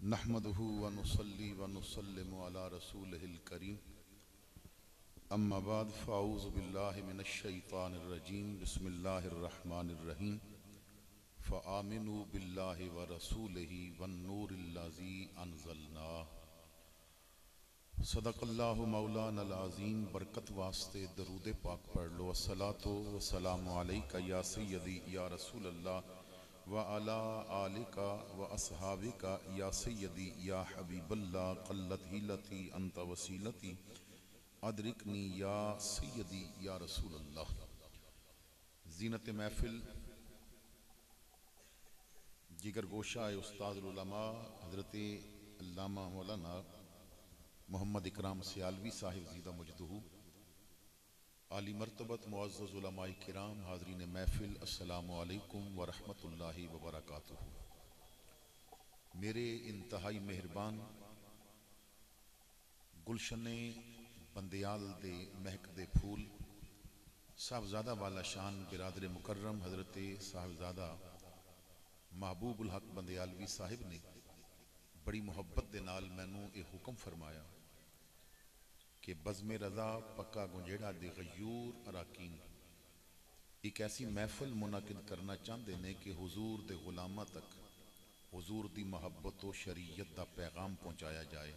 नहमदुहु व नुसल्ली व नुसल्लिमु अला रसूलिहिल करीम। अम्मा बाद फ़ाऊज़ु बिल्लाहि मिनश शैतानिर रजीम। बिस्मिल्लाहिर रहमानिर रहीम। फ़आमिनु बिल्लाहि व रसूलिहि वन नूरिल्लज़ी अंज़लना। सदक़ल्लाहु मौलानल अज़ीम। बरकत वास्ते दरूद पाक पढ़ लो। अस्सलातु वस्सलामु अलैका या सय्यदी या रसूलल्लाह व अला आलिका व अस्हाबिका या सय्यदी या हबीबल्लाह। क़ल्लत हिलती अंत वसीलती अदरिकनी या सय्यदी या रसूलल्लाह। ज़ीनत महफिल जिगर गोशा उस्ताद उलमा हज़रत अल्लामा मौलाना मोहम्मद इकराम सियालवी साहिब ज़ीदा मुजदहू, आली मरतबत मुअज़्ज़ज़ उलमाए किराम, हाज़रीन महफिल, अस्सलामु अलैकुम व रहमतुल्लाहि व बरकातुहू। मेरे इंतहाई मेहरबान गुलशने बंदियाल दे महकदे फूल साहबजादा वाला शान बिरादर मुकर्रम हज़रत साहबजादा महबूबुल हक बंदियालवी साहिब ने बड़ी मुहब्बत दे नाल मैनू ये हुक्म फरमाया कि बज़्मे रज़ा पक्का गुंजेड़ा दे गयूर अराकीन एक ऐसी महफिल मुनाकिद करना चाहते ने कि हुजूर दे गुलामा तक हुजूर दी मुहब्बत व शरीयत दा पैगाम पहुँचाया जाए।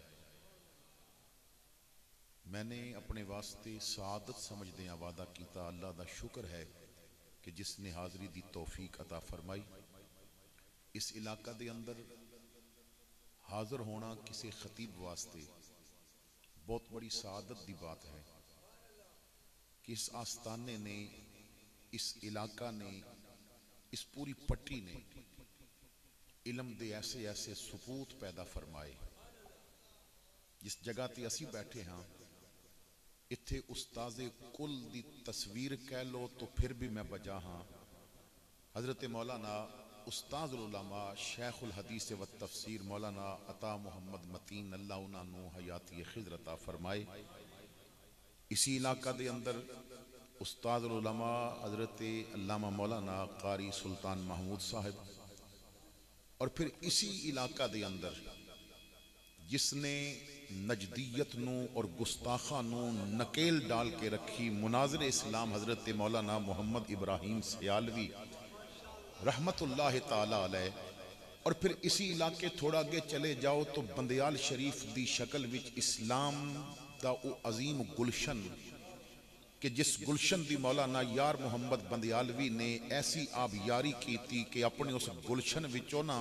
मैंने अपने वास्ते सादत समझदियां वादा किया। अल्लाह दा शुक्र है कि जिसने हाज़री दी तौफीक अता फरमाई। इस इलाका दे अंदर हाज़र होना किसी खतीब वास्ते बहुत बड़ी सादत दी बात है कि इस आस्ताने ने, इस इलाका ने, इस पूरी पट्टी ने इलम दे ऐसे ऐसे सुपूत पैदा फरमाए। जिस जगह ते असी बैठे हाँ इत्थे उस्ताज़े कुल दी तस्वीर कह लो तो फिर भी मैं बजा हाँ। हज़रत मौलाना उस्ताज़ुल उलमा शेखुल हदीस व तफसीर मौलाना अता मोहम्मद मतीन अल्लाह उन्हां हयाती खिज़र अता फरमाए। इसी इलाका दे अंदर उस्ताज़ुल उलमा हज़रत अल्लामा मौलाना कारी सुल्तान महमूद साहिब, और फिर इसी इलाका दे अंदर जिसने नजदीयत नू और गुस्ताखा नू नकेल डाल के रखी मुनाज़िर इस्लाम हज़रत मौलाना मोहम्मद इब्राहिम सियालवी रहमतुल्लाह ताला अलैह। और फिर इसी इलाके थोड़ा अगे चले जाओ तो बंदियाल शरीफ दी शक्ल विच इस्लाम दा वो अजीम गुलशन कि जिस गुलशन दी मौलाना यार मोहम्मद बंदियालवी ने ऐसी आबियारी की थी कि अपने उस गुलशन विचों ना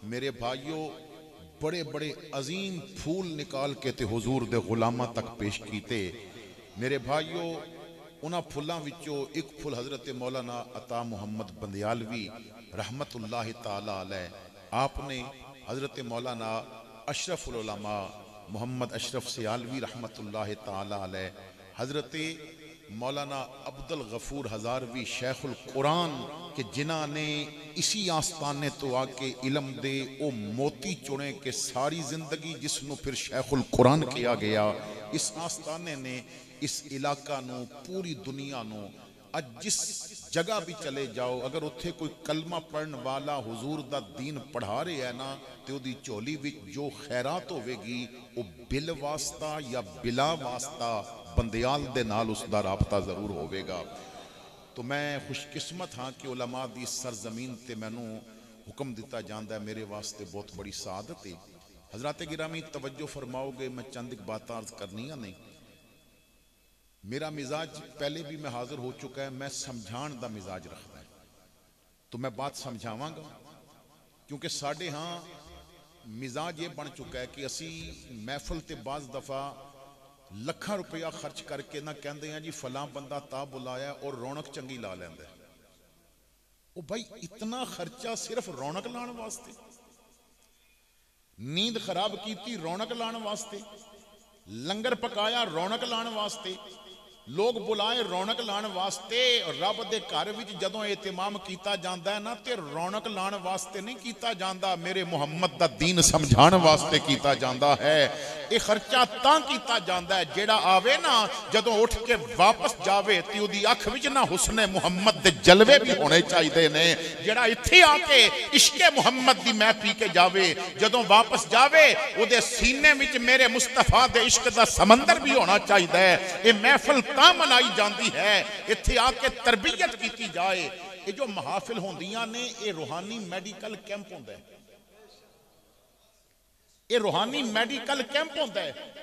मेरे भाइयों बड़े बड़े अजीम फूल निकाल के ते हुजूर दे गुलामा तक पेश कीते। मेरे भाइयों उन्हां फुल्लां विचों एक फुल हज़रत मौलाना अता मोहम्मद बंदियालवी रहमतुल्लाह ताला अलैह आपने हज़रत मौलाना अशरफुल उलमा मोहम्मद अशरफ सियालवी रहमतुल्लाह ताला अलैह, हज़रत मौलाना अब्दुल गफूर हज़ारवी शेखुल कुरान के जिन्हां ने इसी आस्ताने तो आके इलम दे ओ मोती चुने के सारी जिंदगी जिसनों फिर शेखुल कुरान किया गया। इस आस्ताने ने इस इलाका नू पूरी दुनिया नू अज जिस जगह भी चले जाओ अगर उत्थे कोई कलमा पढ़न वाला हुजूर दा दीन पढ़ा रहे है ना तो उदी झोली विच जो खैरात होवेगी वो बिल वास्ता या बिला वास्ता बंदियाल दे नाल उसदा राबता जरूर होवेगा। तो मैं खुशकिस्मत हाँ कि उलमा दी सरजमीन ते मैनू हुक्म दिता जाता है, मेरे वास्ते बहुत बड़ी सादत है। हजरात गिरामी तवज्जो फरमाओगे, मैं चंद एक बात अर्ज करनी है। नहीं, मेरा मिजाज पहले भी मैं हाजिर हो चुका है, मैं समझाण दा मिजाज रखता है तो मैं बात समझावांगा क्योंकि साढ़े हाँ मिजाज ये बन चुका है कि असी महफिल ते बाज़ दफ़ा लखा रुपया खर्च करके ना कहते हैं जी फलां बंदा ता बुलाया और रौनक चंगी ला लैंदा। ओ भाई इतना खर्चा सिर्फ रौनक लाने वास्ते, नींद खराब की रौनक लाने वास्ते, लंगर पकाया रौनक लाने वास्ते, लोग बुलाए रौनक लाने वास्ते। रब दे घर विच जदों एहतमाम कीता जांदा है ना ते रौनक लाने वास्ते नहीं कीता जांदा, मेरे मुहम्मद दा दीन समझाने वास्ते कीता जांदा है। ये खर्चा तां कीता जांदा है जेड़ा आवे ना जदों उठ के वापस जावे ते ओदी अख विच ना हुस्ने मुहम्मद दे जलवे भी होने चाहिए ने। जेड़ा इत्थे आके इश्के मुहम्मद दी मैं पी के जावे, जदों वापस जावे ओदे सीने विच मेरे मुस्तफा दे इश्क दा समंदर भी होना चाहिए। ये महफिल तां मनाई जाती है इत्थे आके तरबियत की जाए। ये जो महाफिल होंदियां ने ये रूहानी मेडिकल कैंप होंदा है, ये रूहानी मेडिकल कैंप होंदा है।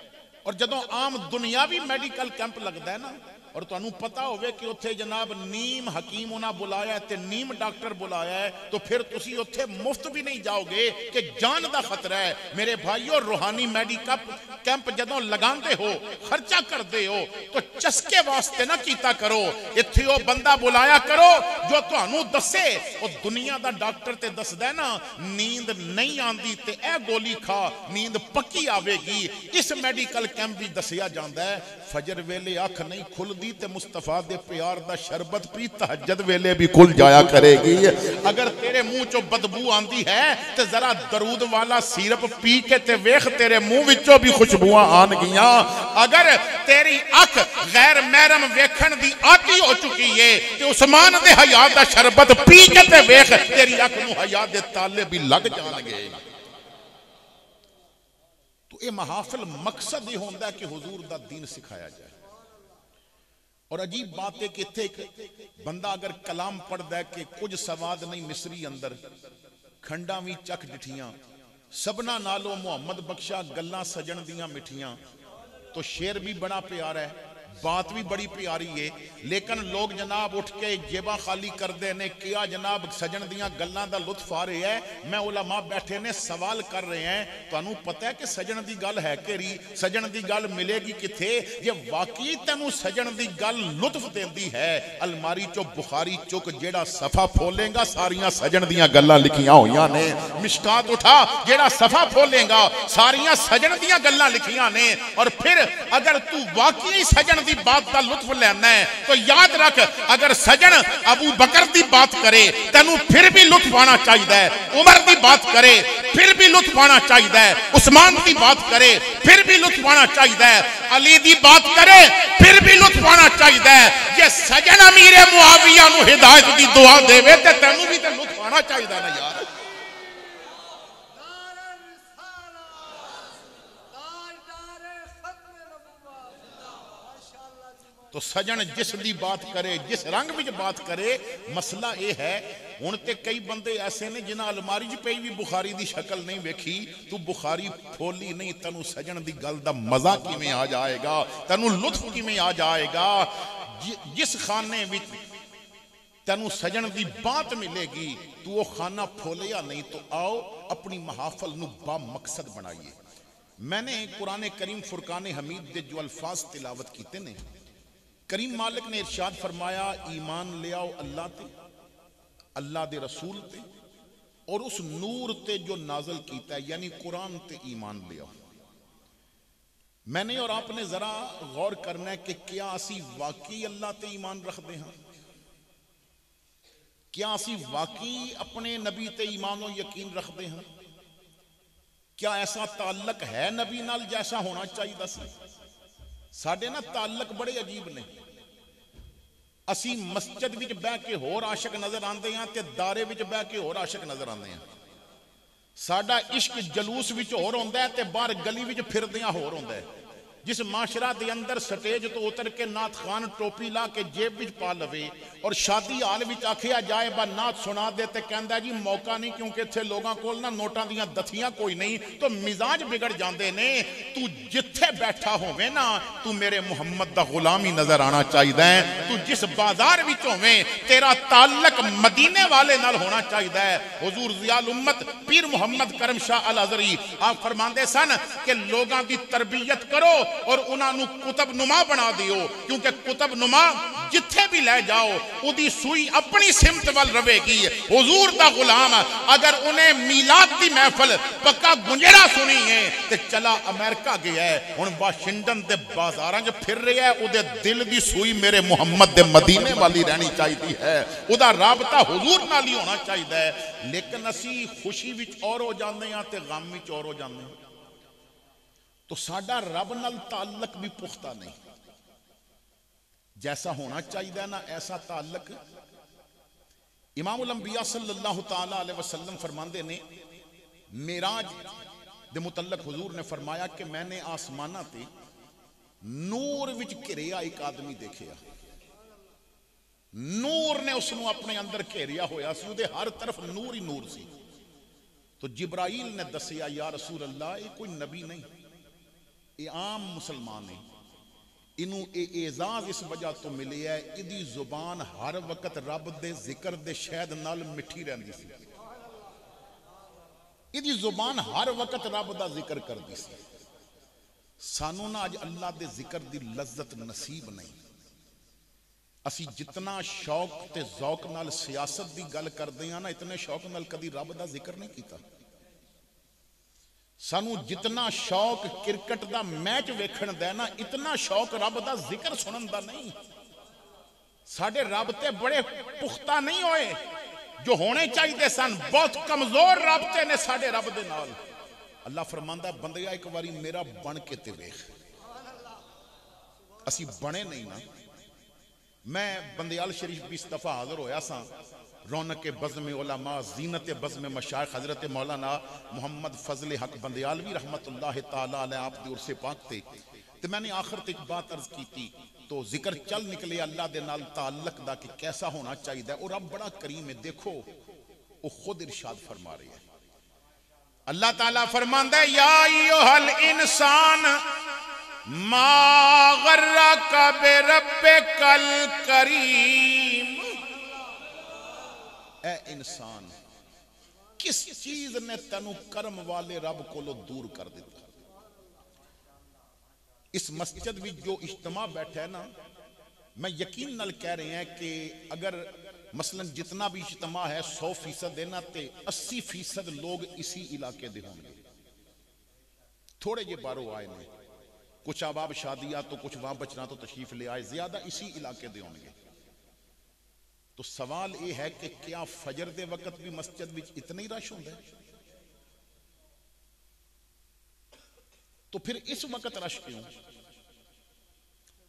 और जदों आम दुनियावी मेडिकल कैंप लगता है ना, और तुहानू पता होवे कि उत्थे जनाब नीम हकीम उन्हें बुलाया है, नीम डॉक्टर बुलाया है, तो फिर तुसी उत्थे मुफ्त भी नहीं जाओगे कि जान का खतरा है। मेरे भाइयों, रूहानी मेडिकल कैंप जदों लगाते हो, खर्चा करते हो, तो चस्के वास्ते ना कीता करो। इत्थे वो बंदा बुलाया करो जो तुहानू दसे। वो दुनिया का डॉक्टर ते दसदा है ना, नींद नहीं आती ते ए गोली खा, नींद पक्की आवेगी। इस मेडिकल कैंप भी दसिया जाता है फजर वेले अख नहीं खुलदी ते मुस्तफा दे प्यार दा शरबत पी तहज्जुद वेले भी खुल जाया करेगी। अगर तेरे मुंह चो बदबू आंदी है ते जरा दरूद वाला सिरप पी के ते वेख, तेरे मुंह विचों भी खुशबुआं आन गियां। अगर तेरी अख गैर महरम वेखण दी आदी हो चुकी है ते उस्मान दे हया दा शरबत पी के ते वेख, तेरी अख नूं हया दे ताले भी लग जाणगे। तो ये महाफिल मकसद ये होंदा है कि हुजूर दा दीन सिखाया जाए। और अजीब बात है कि इत्थे एक बंदा अगर कलाम पढ़दा है कि कुछ सवाद नहीं मिसरी अंदर, खंडा भी चख डिठियां, सबना नालों मुहम्मद बख्शा गल्लां सजन दियां मिठियां। तो शेर भी बड़ा प्यारा है, बात भी बड़ी प्यारी है, लेकिन लोग जनाब उठ के जेबा खाली करते ने। क्या जनाब सजन दियां गल्लां दा लुत्फ आ रहा है। मैं उलमा बैठे ने सवाल कर रहे हैं, तुहानू पता है कि सजन दी गल है केरी, सजन दी गल मिलेगी किथे। जे वाकई तैनू सजन दी गल लुत्फ देंदी है, अलमारी चो बुखारी चुक जेड़ा सफा फोलेगा सारियां सजन दियां गल्लां लिखियां होईयां ने। मिशकात उठा, जेड़ा सफा फोलेगा सारियां सजन दियां गल्लां लिखियां ने। और फिर अगर तू वाकई सजन दी बात का लुत्फ लेना है तो याद रख, अगर सजन अबू बकर दी बात करे तेनू फिर भी लुत्फ आना चाहिए। उमर दी बात करे फिर भी लुत्फ आना चाहिए। उस्मान दी बात करे फिर भी लुत्फ आना चाहिए। अली दी बात करे फिर भी लुत्फ आना चाहिए। जे सजन अमीर मुआविया नू हिदायत दी दुआ देवे ते तेनू भी ते लुत्फ आना चाहिए ना यार। तो सजन जिस दी बात करे, जिस रंग विच बात करे, मसला यह है हुण ते कई बंदे ऐसे ने जिन्हां अलमारी च पई भी बुखारी दी शक्ल नहीं वेखी। तू बुखारी फोली नहीं, तैनू सजन दी गल दा मजा किवें आ जाएगा, तैनू लुत्फ किवें आ जाएगा। जिस खाने विच तैनू सजन दी बात मिलेगी, तू वो खाना फोलिया नहीं। तो आओ अपनी महाफल नू बा मकसद बनाइए। मैंने कुरान करीम फुरकान हमीद दे जो अल्फाज तिलावत कीते ने, करीम मालिक ने इरशाद फरमाया, ईमान ले आओ अल्लाह ते, अल्लाह दे रसूल ते, और उस नूर ते जो नाजल कीता है, यानी कुरान ते ईमान ले आओ। मैंने और आपने जरा गौर करना है कि क्या असी वाकई अल्लाह ते ईमान रखते हैं? क्या असी वाकई अपने नबी ते ईमान और यकीन रखते हैं? क्या ऐसा ताल्लुक है नबी नाल जैसा होना चाहिए सी? साडे ना ताल्लुक बड़े अजीब ने। असी मस्जिद विच बह के होर आशिक नजर आते हैं ते दारे विच बह के होर आशिक नजर आते हैं। साडा इश्क जलूस विच होर होंदा है ते बाहर गली विच फिरदियां होर होंदा है। जिस माशरा के अंदर स्टेज तो उतर के नाथ खान टोपी ला के जेब विच पा लवे और शादी हाल विच आखिया जाए बा नाथ सुना दे ते कहंदा जी मौका नहीं, क्योंकि इत्थे लोगों कोल ना नोटां दियां दथियां कोई नहीं, तो मिजाज बिगड़ जाते ने। तू जिथे बैठा होवे ना, तू मेरे मुहम्मद दा गुलाम ही नजर आना चाहिए। तू जिस बाजार विच होवे तेरा ताल्लुक मदीने वाले नाल होना चाहिए। हुजूर ज़ियाल उम्मत पीर मुहम्मद करम शाह अल अज़हरी आप फरमांदे सन कि लोगों की तरबियत करो और उन्होंने कुतब नुमा बना दियो, क्योंकि कुतब नुमा जिथे भी ले जाओ उदी सुई अपनी सिमत वाल रवेगी। हुजूर दा गुलाम अगर उन्हें मीलाद की महफिल पक्का गुंजेरा सुनी है तो चला अमेरिका गया है, हुण वाशिंगटन के बाजारां च फिर रहा है, उहदे दिल की सुई मेरे मुहम्मद दे मदीने वाली रहनी चाहिए है, उहदा राबता हुजूर नाल ही होना चाहिए है। लेकिन असी खुशी विच और हो जाते हैं तो गम विच और हो जाते हैं, तो साडा रब नाल ताल्लुक भी पुख्ता नहीं। जैसा होना चाहिए ना ऐसा ताल्लुक इमामुल अंबिया सल्लल्लाहु तआला अलैहि वसल्लम फरमाते ने, मेराज दे मुतल्लक हुजूर ने फरमाया कि मैंने आसमाना ते नूर विच घिरिया एक आदमी देखिया, नूर ने उसनों अपने अंदर घेरिया होया सी, उहदे हर तरफ नूर ही नूर सी। तो जिब्राइल ने दसिया, या रसूल अल्लाह ये कोई नबी नहीं, ये आम मुसलमान है, इनू एजाज इस वजह तो मिले है, इदी जुबान हर वक्त रब दे जिक्र दे शहद नाल मिठी रहंदी सी, इदी जुबान हर वक्त रब दा जिक्र करदी सी। सानू ना अज अल्लाह दे जिक्र दी लज्जत नसीब नहीं। असी जितना शौक ते जौक नाल सियासत दी गल करदे हां ना, इतने शौक नाल कदी रब दा जिक्र नहीं कीता। सानू जितना शौक क्रिकेट दा मैच वेखण दा ना, इतना शौक रब दा जिक्र सुनन दा नहीं। साडे रबते बड़े पुख्ता नहीं होए जो होने चाहिए सन, बहुत कमजोर रबते ने साडे रब दे नाल। अल्लाह फरमांदा बंदिया एक बारी मेरा बन के ते वेख, असी बने नहीं ना। मैं बंदियाल शरीफ भी इस दफा हाजिर होया सा, रौनक बज़्म उलमा जीनत बज़्म मशाइख हजरत मौलाना मोहम्मद फजल हक बंदियालवी रहमतुल्लाह ताला अलैह आप दे उर्से पाक थे। तो मैंने आखिर तक एक बात अर्ज की थी, तो जिक्र चल निकले अल्लाह दे नाल ताल्लुक दा कि कैसा होना चाहिए, और अब बड़ा करीम है। देखो वो खुद इरशाद फरमा रही है, अल्लाह ताला फरमांदा है, या अय्युहल इंसान मा गर्रका बिरब्बिकल करीम। ए इंसान, किस चीज ने तेनू कर्म वाले रब कोलों दूर कर दिता। इस मस्जिद में जो इज्तिमा बैठा है ना, मैं यकीन नाल कह रहे हैं कि अगर मसलन जितना भी इज्तिमा है 100% देना ते 80% लोग इसी इलाके दे होंगे। थोड़े जे बारों आए ने, कुछ अहबाब शादिया तो कुछ वहां बचना तो तशरीफ ले आए, ज्यादा इसी इलाके दे होंगे। तो सवाल यह है कि क्या फजर दे वक्त भी मस्जिद में इतना ही रश होता है? तो फिर इस वक्त रश क्यों?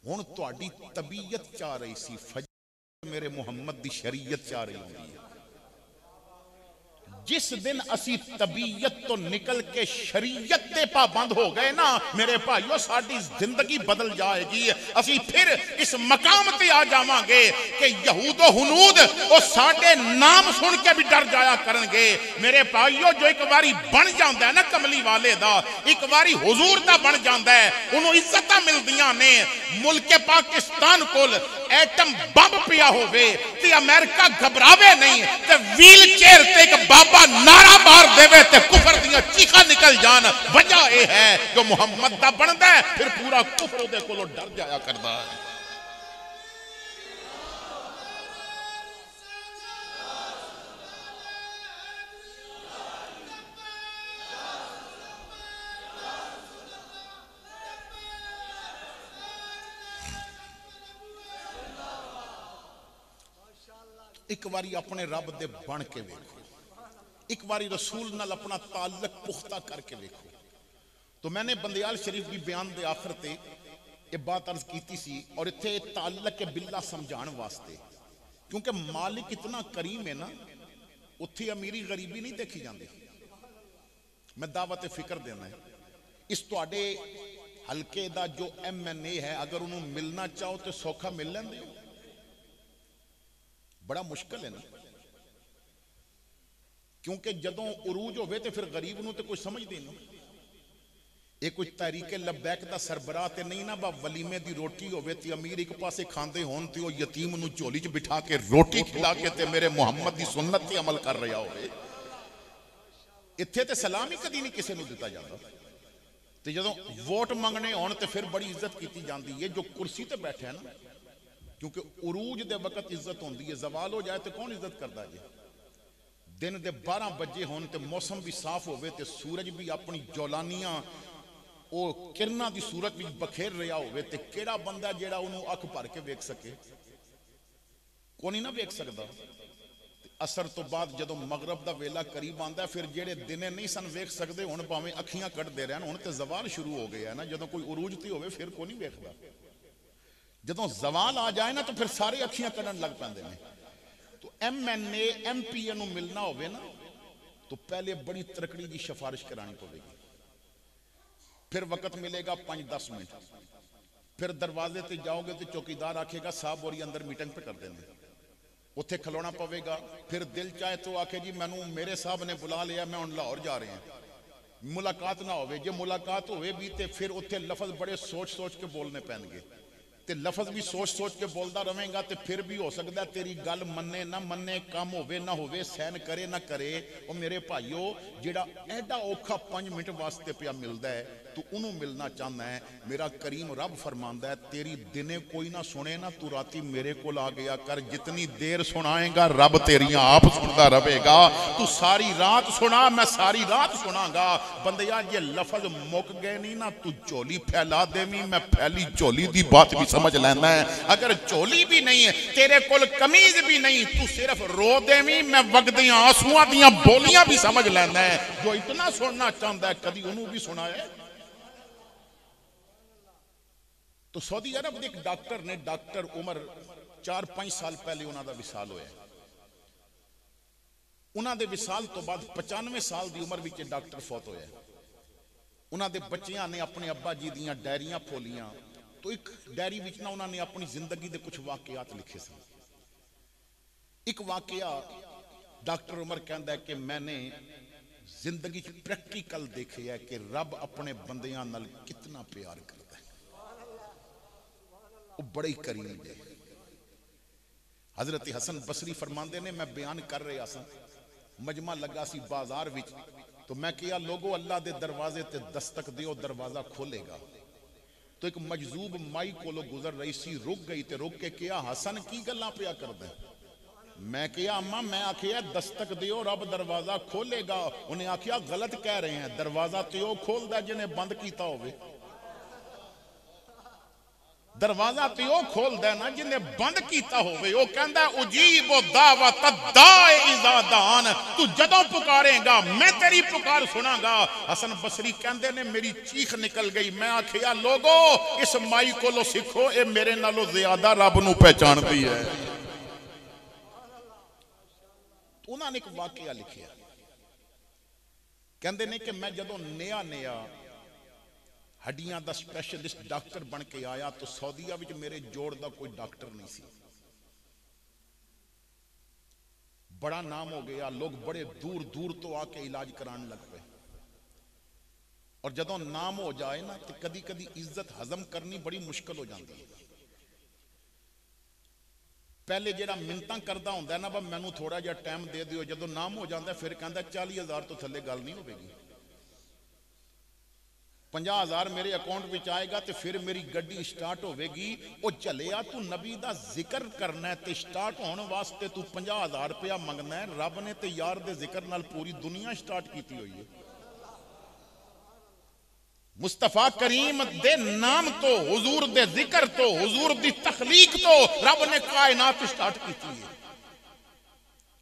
हुण तुहाडी तबीयत चाह रही सी फजर मेरे मुहम्मद दी शरीयत चाह रही होगी। जिस दिन असी तबीयत तो निकल के शरीयत दे पाबंद हो गए ना मेरे भाइयों, साडी जिंदगी बदल जाएगी। असी फिर इस मकाम ते आ जावांगे कि यहूदो हुनूद वो साडे नाम सुन के भी डर जाया करनगे। मेरे भाइयों, जो एक बारी बन जाता है ना कमली वाले दा, एक बारी हुजूर दा बन जाता है, उन्होंने इज्जत मिलदियां ने। मुल्क पाकिस्तान कोल एटम बम पिया होवे ते अमेरिका घबरावे नहीं, ते व्हील चेयर ते एक बाबा नारा मार देवे ते कुफर दियां चीखा निकल जान। वजह यह है जो मुहम्मद दा बनदा है, फिर पूरा कुफर उहदे कोलों डर जाया करदा है। एक बारी अपने रब दे बन के वेखो, एक बारी रसूल नाल अपना ताल्लुक पुख्ता करके वेखो। तो मैंने बंदियाल शरीफ भी बयान दे आखिर ते ये बात अर्ज की सी, और इत्थे ताल्लुक बिल्ला समझाने वास्ते, क्योंकि मालिक इतना करीम है ना, उत्थे अमीरी गरीबी नहीं देखी जाती। मैं दावत फिक्र देना है, इस तुहाडे हल्के दा जो MNA है, अगर उन्होंने मिलना चाहो तो सौखा मिल लेंदे हो? बड़ा मुश्किल है ना, क्योंकि जदों उरूज होवे तो फिर गरीब नूं तो कोई समझदे नहीं। ये कोई तहरीके लबैक दा सरबराह ते नहीं ना, बा वलीमे दी रोटी होवे ते अमीर एक पासे खांदे होण ते ओ यतीम नूं झोली च बिठा के रोटी खिला के ते मेरे मुहम्मद दी सुन्नत ते अमल कर रहा होवे। इत्थे ते सलाम ही कदी नहीं किसी नूं दिता जाता। तो जो वोट मंगने होने तो फिर बड़ी इज्जत की जाती है। जो कुर्सी ते बैठे है ना, क्योंकि उरूज के वक्त इज्जत होती है, जवाल हो जाए तो कौन इज्जत करता है। दिन के 12 बजे होने तो मौसम भी साफ होवे तो सूरज भी अपनी जौलानियां किरणा की सूरत भी बखेर रहा हो तो केड़ा बंदा जेड़ा उन्होंने अख भर के वेख सके, को नहीं ना वेख सकता। असर तो बाद जो मगरब का वेला करीब आता फिर जेड़े दिने नहीं सन वेख सकते हुण भावें अखियां कटते रहन, हुण तो जवाल शुरू हो गया ना। जो कोई उरूज ती होवे फिर को नहीं वेखदा, जो जवाल आ जाए ना तो फिर सारे अखियां कटन लग पैंदे ने। तो MNA MPA नूं मिलना होवे ना तो पहले बड़ी तरकड़ी की सिफारिश करानी पवेगी, फिर वक्त मिलेगा 5-10 मिनट, फिर दरवाजे ते जाओगे तो चौकीदार आखेगा साहब और अंदर मीटिंग पे कर देंगे, उत्थे खलोना पवेगा। फिर दिल चाहे तो आखे जी मैनू मेरे साहब ने बुला लिया, मैं हुण लाहौर जा रहे हैं, मुलाकात ना होवे। जे मुलाकात होवे भी तो फिर उत्थे लफज बड़े सोच सोच के बोलने पैणगे, ते लफज भी सोच सोच के बोलता रहेगा तो फिर भी हो सकता है तेरी गल मन्ने ना मन्ने, काम होवे ना होवे, सहन करे ना करे। और मेरे भाईओ जेड़ा एडा औखा 5 मिनट वास्ते पिया मिलता है तू उन्होंने मिलना चाहता है। मेरा करीम रब फरमांदा है तेरी दिने कोई ना सुने ना, तू राती मेरे को आ गया कर, जितनी देर सुनाएगा रब तेरियां आप सुनता रहेगा। तू सारी रात सुना, मैं सारी रात सुनागा। बंदिया जे लफज मुक गए नहीं ना, तू झोली फैला देवी, मैं फैली झोली की बात भी समझ लेना है। अगर झोली भी नहीं है तेरे कोल कमीज भी नहीं, तू सिर्फ रो देवी, मैं वगदियां आंसुआं दियां बोलियां भी समझ लेना है। जो इतना सुनना चाहता है कदी उन्होंने भी सुनाया। तो सऊदी अरब के एक डॉक्टर ने, डॉक्टर उमर 4-5 साल पहले उन्होंने विसाल होया। उन्होंने विसाल तो बाद 95 साल की उम्र में डॉक्टर फौत होया। उन्होंने बच्चियां ने अपने अब्बा जी दियां डायरियां खोलियां, तो एक डायरी विच ना उन्होंने अपनी जिंदगी के कुछ वाकयात लिखे सन। एक वाकया डॉक्टर उमर कहता है कि मैंने जिंदगी प्रैक्टिकल देखे है कि रब अपने बंदियां नाल कितना प्यार करता है, वो बड़े ही करीब है। हजरत हसन बसरी फरमाते ने, मैं बयान कर रहा सा, मजमा लगा सी बाजार विच, तो मैं किया लोगो अल्लाह दे दरवाजे ते दस्तक दियो, दरवाजा खोलेगा। तो एक मजजूब माई कोलो गुजर रही सी, रुक गई ते रुक के किया हसन की गल्लां पिया करदा। मैं किया अम्मा मैं आखिया दस्तक दियो रब दरवाजा खोलेगा। उन्हें आखिया गलत कह रहे हैं, दरवाजा तो वो खोलदा जिन्हें बंद किया होवे। दरवाजा तो वो खोलदा ना जिन्हें बंद किया होवे। वो कहंदा उजीब दावत दाए इज़ा दान, तू जदों पुकारेगा मैं तेरी पुकार सुनागा। हसन बसरी कहंदे ने मेरी चीख निकल गई। मैं आखिया लोगो इस माई कोलों सीखो, ये मेरे नालों ज्यादा रब नूं पहचानदी है। उन्होंने एक वाकया लिखिया, कहंदे ने कि मैं जदों नया नया हड्डियां का स्पैशलिस्ट डॉक्टर बन के आया तो सऊदीया विच मेरे जोड़ का कोई डॉक्टर नहीं सी। बड़ा नाम हो गया, लोग बड़े दूर दूर तो आके इलाज कराने लग पे। और जदों नाम हो जाए ना तो कदी कदी इज्जत हजम करनी बड़ी मुश्किल हो जाती है। पहले जेड़ा मिन्नतां करदा हुंदा ना, मैनू थोड़ा जिहा टाइम दे दिओ, जदों नाम हो जाता फिर कहंदा 40,000 तो थल्ले गल नहीं होगी। 50,000 मेरे अकाउंट में आएगा तो फिर मेरी गड्डी स्टार्ट होगी। वो चलिया तू नबी का जिक्र करना है तो स्टार्ट होने वास्ते तू 50,000 रुपया मंगना है। रब ने तो यार दे जिक्र नाल पूरी दुनिया स्टार्ट की हुई है। मुस्तफा करीम दे नाम तो, हुजूर दे जिक्र तो, हुजूर दी तखलीक तो रब ने कायनात स्टार्ट की है।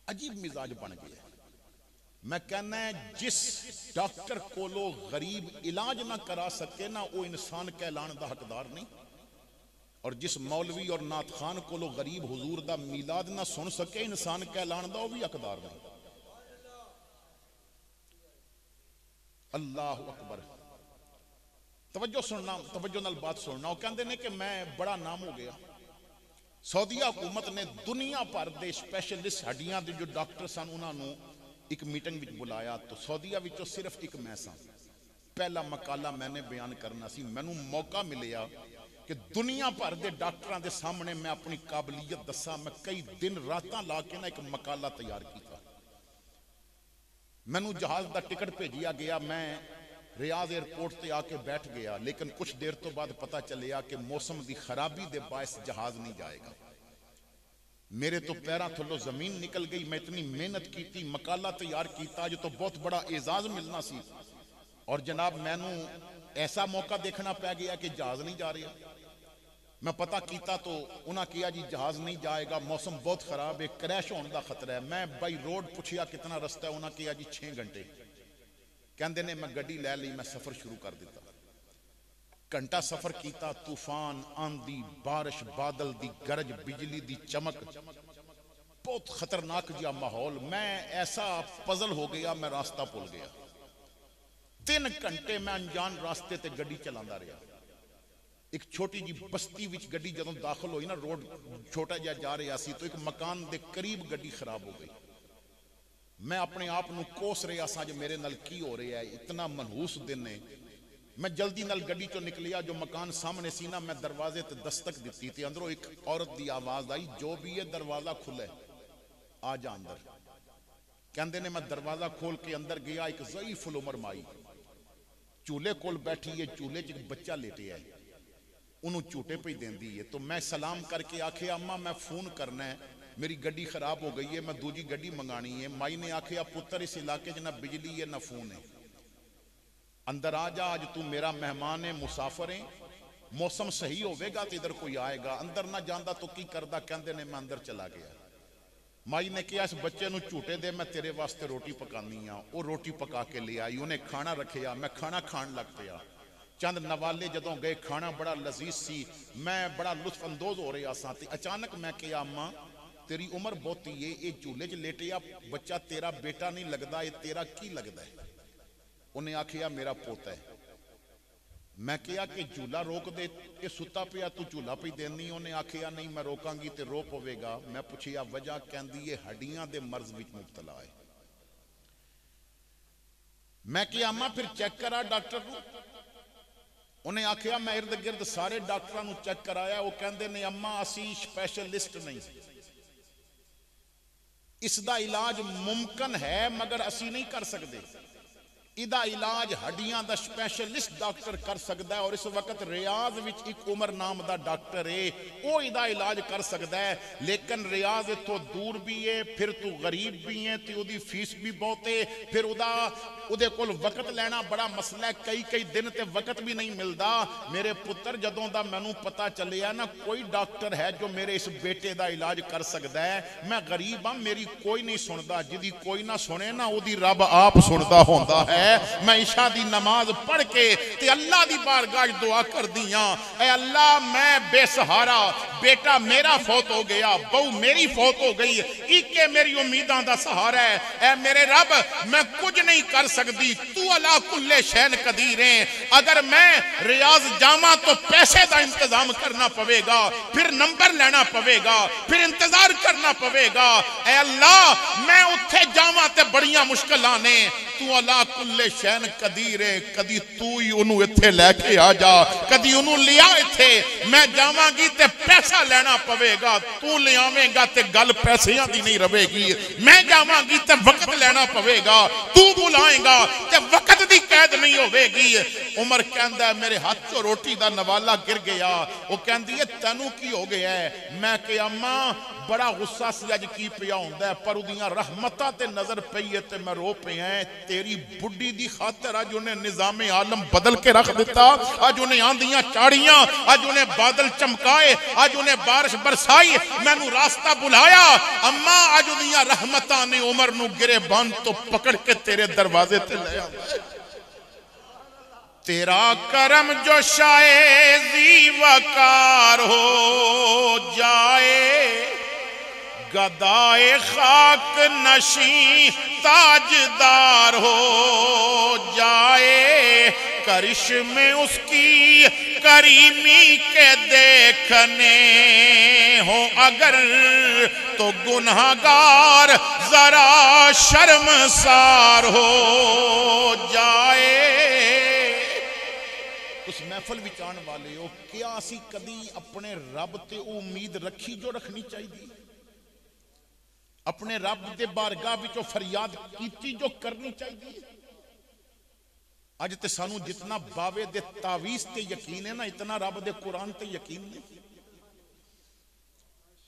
अजीब मिजाज बन गया। मैं कहना है जिस डॉक्टर कोलो गरीब इलाज ना करा सके ना, वो इंसान कहलाने का हकदार नहीं। और जिस मौलवी और नाथ खान कोलो गरीब हुजूर दा मिलाद ना सुन सके, इंसान कहलाने का वो भी हकदार नहीं। अल्लाह अकबर। तवज्जो सुनना, तवज्जो नाल बात सुनना। वो कहते हैं कि मैं बड़ा नाम हो गया। सऊदीया हुकूमत ने दुनिया भर के स्पैशलिस्ट हड्डियां के जो डॉक्टर सन उन्होंने एक मीटिंग में बुलाया। तो सऊदीया विचों सिर्फ एक मैं सा। पहला मकाला मैंने बयान करना सी। मैनू मौका मिलिया कि दुनिया भर के डॉक्टरों के सामने मैं अपनी काबलियत दसा। मैं कई दिन रातां ला के ना एक मकाला तैयार किया। मैनू जहाज का टिकट भेजिया गया। मैं रियाज एयरपोर्ट से आके बैठ गया, लेकिन कुछ देर तो बाद पता चलिया कि मौसम की खराबी के बायस जहाज नहीं जाएगा। मेरे तो पैरों थल्लों जमीन निकल गई। मैं इतनी मेहनत की, मकाला तैयार किया जो तो बहुत बड़ा एजाज मिलना सी, और जनाब मैनू ऐसा मौका देखना पै गया कि जहाज नहीं जा रहा। मैं पता किया तो उन्हें कहा जी जहाज नहीं जाएगा, मौसम बहुत खराब है, क्रैश होने का खतरा है। मैं बाई रोड पूछया कितना रस्ता है, उन्हें कहा जी 6 घंटे। कहते ने मैं गड्डी लै ली, मैं सफर शुरू कर दिता। घंटा सफर किया, तूफान, आंधी, बारिश, बादल दी गरज, बिजली दी चमक, बहुत खतरनाक जिहा माहौल। मैं ऐसा पजल हो गया, मैं रास्ता भुल गया। 3 घंटे मैं अनजान रास्ते ते गड्डी चलाता रहा। एक छोटी जी बस्ती विच गड्डी जदों दाखिल हुई ना, रोड छोटा जिहा जा रहा सी, तो एक मकान के करीब गड्डी खराब हो गई। मैं अपने आप को कोस रहा सा जो मेरे नाल की हो रहा है, इतना मनहूस दिन है। मैं जल्दी नाल गड्डी चो निकलिया, जो मकान सामने सी ना, मैं दरवाजे ते दस्तक दी थी। अंदरों एक औरत की आवाज आई, जो भी है दरवाजा खुला है, आ जा अंदर। कहते ने मैं दरवाजा खोल के अंदर गया। एक ज़ईफ़ुल उमर माई चूल्हे कोल बैठी है, चूल्हे च एक बच्चा लेटिया है, उन्होंने झूटे पे देंदी है। तो मैं सलाम करके आखिया अम्मा मैं फोन करना है, मेरी गड्डी खराब हो गई है, मैं दूजी गड्डी मंगानी है। माई ने आखिया पुत्र इस इलाके च ना बिजली है ना फोन है, अंदर आ जा, आज तू मेरा मेहमान है, मुसाफिर है, मौसम सही होगा तो इधर कोई आएगा। अंदर ना जाता तो की करदा? कहते ने मैं अंदर चला गया। माई ने कहा इस बच्चे नूं झूटे दे, मैं तेरे वास्ते रोटी पकानी हाँ। वो रोटी पका के ले आई, उन्हें खाना रखिया, मैं खाना खान लग पिया। चंद नवाले जदों गए, खाना बड़ा लजीज सी, मैं बड़ा लुत्फ अंदोज हो रहा सा। अचानक मैं कहा अम्मा तेरी उम्र बहुती है, ये झूले च लेटिया बच्चा तेरा बेटा नहीं लगता, ये तेरा की लगता है? उन्हें आखिया मेरा पोता है। मैं कहा कि झूला रोक दे, ये सुता पिया तू झूला पी देनी? उन्हें आखिया नहीं मैं रोकांगी तो रो पवेगा। मैं पूछिया वजह? कहती है हड्डियां दे मर्ज विच मुबतला है। मैं कहा अम्मा फिर चेक करा डॉक्टर को? उन्हें आखिया मैं इर्द गिर्द सारे डॉक्टरों को चेक कराया, वो कहते ने अम्मा असी स्पैशलिस्ट नहीं, इसका इलाज मुमकिन है मगर असी नहीं कर सकते। इदा इलाज हड्डियां दा स्पैशलिस्ट डॉक्टर कर सकता है, और इस वक्त रियाज विच एक उमर नाम दा डॉक्टर है, वो इदा इलाज कर सकता है। लेकिन रियाज इत्थों दूर भी है, फिर तू गरीब भी है, तो उदी फीस भी बहुत है, फिर उहदे कोल वक्त लेना बड़ा मसला है, कई कई दिन ते वक्त भी नहीं मिलता। मेरे पुत्र जदों दा मैनू पता चलिया ना कोई डॉक्टर है जो मेरे इस बेटे दा इलाज कर सकता है, मैं गरीब हाँ, मेरी कोई नहीं सुनता, जिदी कोई ना सुने ना उदी रब आप सुनता होंदा है। मैं इशा दी नमाज पढ़ के ते अल्लाह दी बारगाह दुआ कर दिया, ऐ अल्लाह मैं बेसहारा, बेटा मेरा फौत हो गया, बहू मेरी फौत हो गई, इके मेरी उम्मीदां दा सहारा है। ऐ मेरे रब मैं कुछ नहीं कर सकती, तू अला कुल्ले शैन कदीर है। अगर मैं रियाज जावा तो पैसे का इंतजाम करना पवेगा, फिर नंबर लेना पवेगा, फिर इंतजार करना पवेगा। ऐ अल्लाह मैं उत्थे जावा ते बड़ियां मुश्किलां ने, तू अला कुल्ले शैन कदीर है, कदी तू ही उन्होंने इत्थे लैके आ जा, कदी उन्होंने लिया इत्थे। मैं जावांगी ते पैसा लेना पवेगा, तू ले आवेगा ते गल पैसियां दी नहीं रहेगी। मैं जावांगी ते वक्त लेना पवेगा, तू बुलाएगा ते वक्त दी कैद नहीं होवेगी। उमर कहंदा है मेरे हाथ चो रोटी दा नवाला गिर गया। वो कहंदी है तैनू की हो गया है? मैं कहा अम्मा बड़ा गुस्सा सी अज की पिया हुंदा है, पर उदियां रहमतां ते नजर पई है ते मैं रो पिया। तेरी बुढ़ी दी खातर अज उन्हें निजामे आलम बदल के रख दिता, अज उन्हें आंधियां चाड़ियां, अज उन्हें बादल चमकाए, अज उन्हें बारिश बरसाई, मैनू रास्ता बुलाया। अम्मा अज उदियां रहमतां ने उमर नू गिरेबान तो पकड़ के तेरे दरवाजे ते ले आंदा। तेरा करम जो शायज़ी वकार हो जाए, गदाए खाक नशी ताजदार हो जाए, करिश्मे उसकी करीमी के देखने हो अगर तो गुनहगार जरा शर्मसार हो जाए। उस महफल विच आने वाले हो, क्या असी कदी अपने रब ते उम्मीद रखी जो रखनी चाहिए? अपने रब के बारगाह विचों फरियाद की जो करनी चाहिए? अज तो सानू जितना बावे दे तावीज़ ते यकीन है ना, इतना रब दे कुरान ते यकीन नहीं।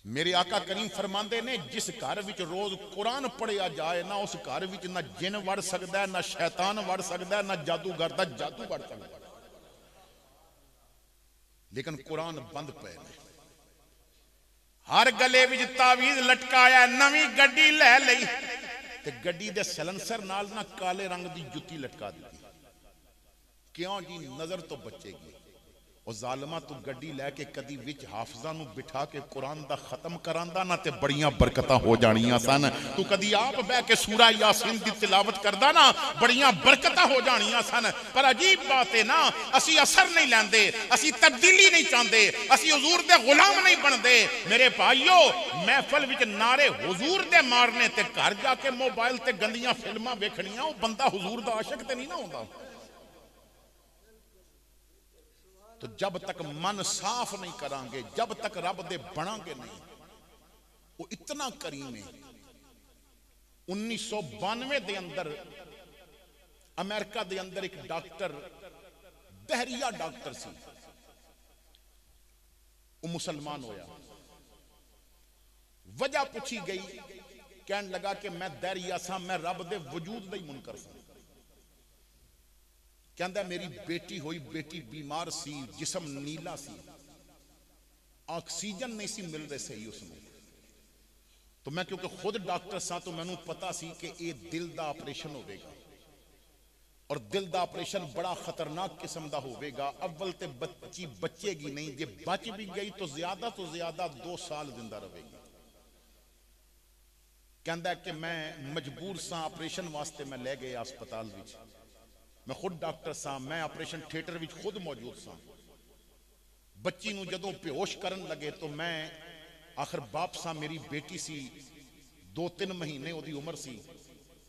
मेरे आका करीम फरमांदे ने, जिस घर विच रोज कुरान पढ़िया जाए ना, उस घर विच ना जिन वड़ सकता है, ना शैतान वड़ सकता है, ना जादूगर दा जादू वड़ सकता है। लेकिन कुरान बंद पे ने। हर गले विच तावीज़ लटकाया, नवी गड्डी लै लई ते गड्डी दे सैलेंसर नाल ना काले रंग दी जुत्ती लटका दी। क्यों जी? नजर तो बचेगी। और जालिमा तू गड्डी लैके कदी विच हाफिज़ां नूं बिठा के कुरान दा खत्म करांदा ना, ते बड़ियां बरकतां हो जानियां सन। तू कदी आप बह के सूरा यासीन दी तिलावत करदा ना, बड़ियां बरकतां हो जानियां सन। पर अजीब बात है ना, असी असर नहीं लैंदे, असी तब्दीली नहीं चाहते, असी हुजूर दे गुलाम नहीं बनते। मेरे भाईओ, महफल विच नारे हुजूर दे मारने ते घर जाके मोबाइल ते गंदियां फिल्मां वेखणियां, वो बंदा हुजूर दा आशिक ते नहीं ना होंदा। तो जब तक मन साफ नहीं करांगे, जब तक रब दे बनांगे नहीं। वो इतना करीम है। 1992 दे अंदर अमेरिका दे अंदर एक डॉक्टर, बहरिया डॉक्टर सी, वो मुसलमान होया। वजह पूछी गई, कहने लगा कि मैं दहरिया सा, मैं रब दे वजूद दा ही मुनकर सा। कहता मेरी बेटी हुई, बेटी बीमार सी, जिसम नीला सी, ऑक्सीजन नहीं सी मिल रही सही उसमें। तो मैं क्योंकि खुद डॉक्टर सा, तो मैनू पता सी कि ये दिल दा ऑपरेशन होगा, और दिल दा ऑपरेशन बड़ा खतरनाक किस्म दा होगा। अव्वल ते बच्ची बचेगी नहीं, जे बच भी गई तो ज्यादा 2 साल जिंदा रहेगी। कहता कि मैं मजबूर सा, ऑपरेशन वास्ते मैं ले गया अस्पताल विच। मैं खुद डॉक्टर सा, मैं ऑपरेशन थिएटर विच खुद मौजूद सा। बच्ची नूं जदों बेहोश करन लगे तो मैं आखिर बाप सा, मेरी बेटी सी, 2-3 महीने उहदी उम्र सी।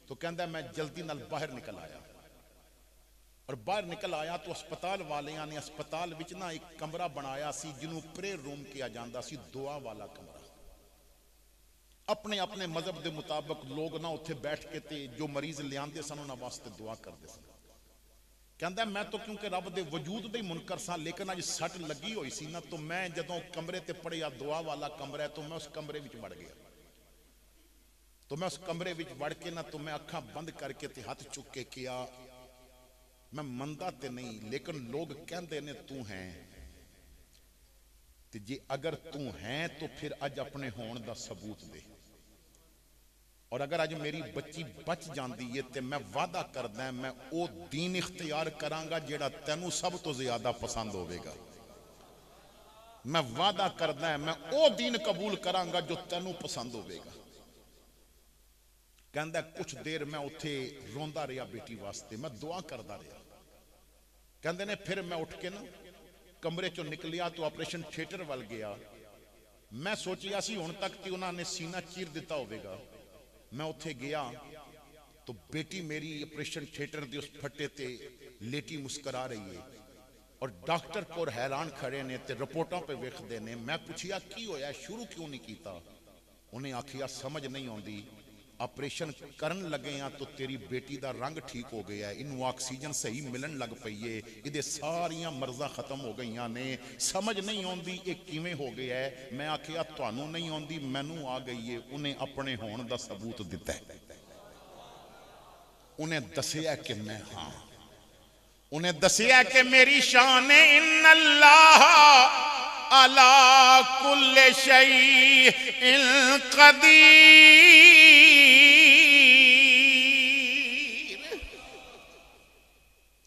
तो कहता मैं जल्दी नाल बाहर निकल आया, और बाहर निकल आया तो अस्पताल वालियां ने अस्पताल विच ना एक कमरा बनाया सी, जिन्हों प्रेयर रूम किया जाता सी, दुआ वाला कमरा। अपने अपने मजहब के मुताबिक लोग ना उत्थे बैठ के ते जो मरीज लियाते सन उन्हां वास्ते दुआ करते सन। कहता मैं तो क्योंकि रब दे वजूद दे मुनकर सा, लेकिन अज सट लगी हुई सी ना, तो मैं जदों कमरे ते पढ़िया दुआ वाला कमरा है, तो मैं उस कमरे विच वड़ गया। तो मैं उस कमरे विच वड़ के ना, तो मैं अखां बंद करके ते हाथ चुक के किया, मैं मनदा ते नहीं, लेकिन लोग कहंदे ने तू है, ते जे अगर तू है तो फिर अज अपने होण दा सबूत दे। और अगर अज मेरी बच्ची बच जाती है तो मैं वादा करदा, मैं वो दीन इख्तियार करांगा जेड़ा तैनू सब तो ज्यादा पसंद होवेगा। मैं वादा करदा, मैं वो दीन कबूल करांगा जो तैनू पसंद होवेगा। कहंदा कुछ देर मैं उत्थे रोंदा रहा बेटी वास्ते, मैं दुआ करदा रहा। कहंदे ने फिर मैं उठ के ना कमरे चों निकलिया तो ऑपरेशन थिएटर वाल गया। मैं सोचिया सी हुण तक कि उन्होंने सीना चीर दिता होवेगा। मैं उत्थे गया तो बेटी मेरी ऑपरेशन थिएटर के उस फट्टे ते लेटी मुस्करा रही है, और डॉक्टर को हैरान खड़े ने ते रिपोर्टों पे वेखते ने। मैं पूछिया की होया, शुरू क्यों नहीं किया? उन्हें आखिया समझ नहीं आती, ऑपरेशन करन लगे हैं तो तेरी बेटी का रंग ठीक हो गया है, इनू ऑक्सीजन सही मिलन लग पई है, ये सारिया मर्जा खत्म हो गई ने, समझ नहीं आती ये किवें हो गया है। मैं आखिया तुहानू नहीं आती, मैनू आ गई है। उन्हें अपने होण दा सबूत दिता है। उन्हें दसिया कि मैं हाँ, उन्हें दसिया कि मेरी शान इन्नल्लाह अला कुल्ले शैइन कदीर।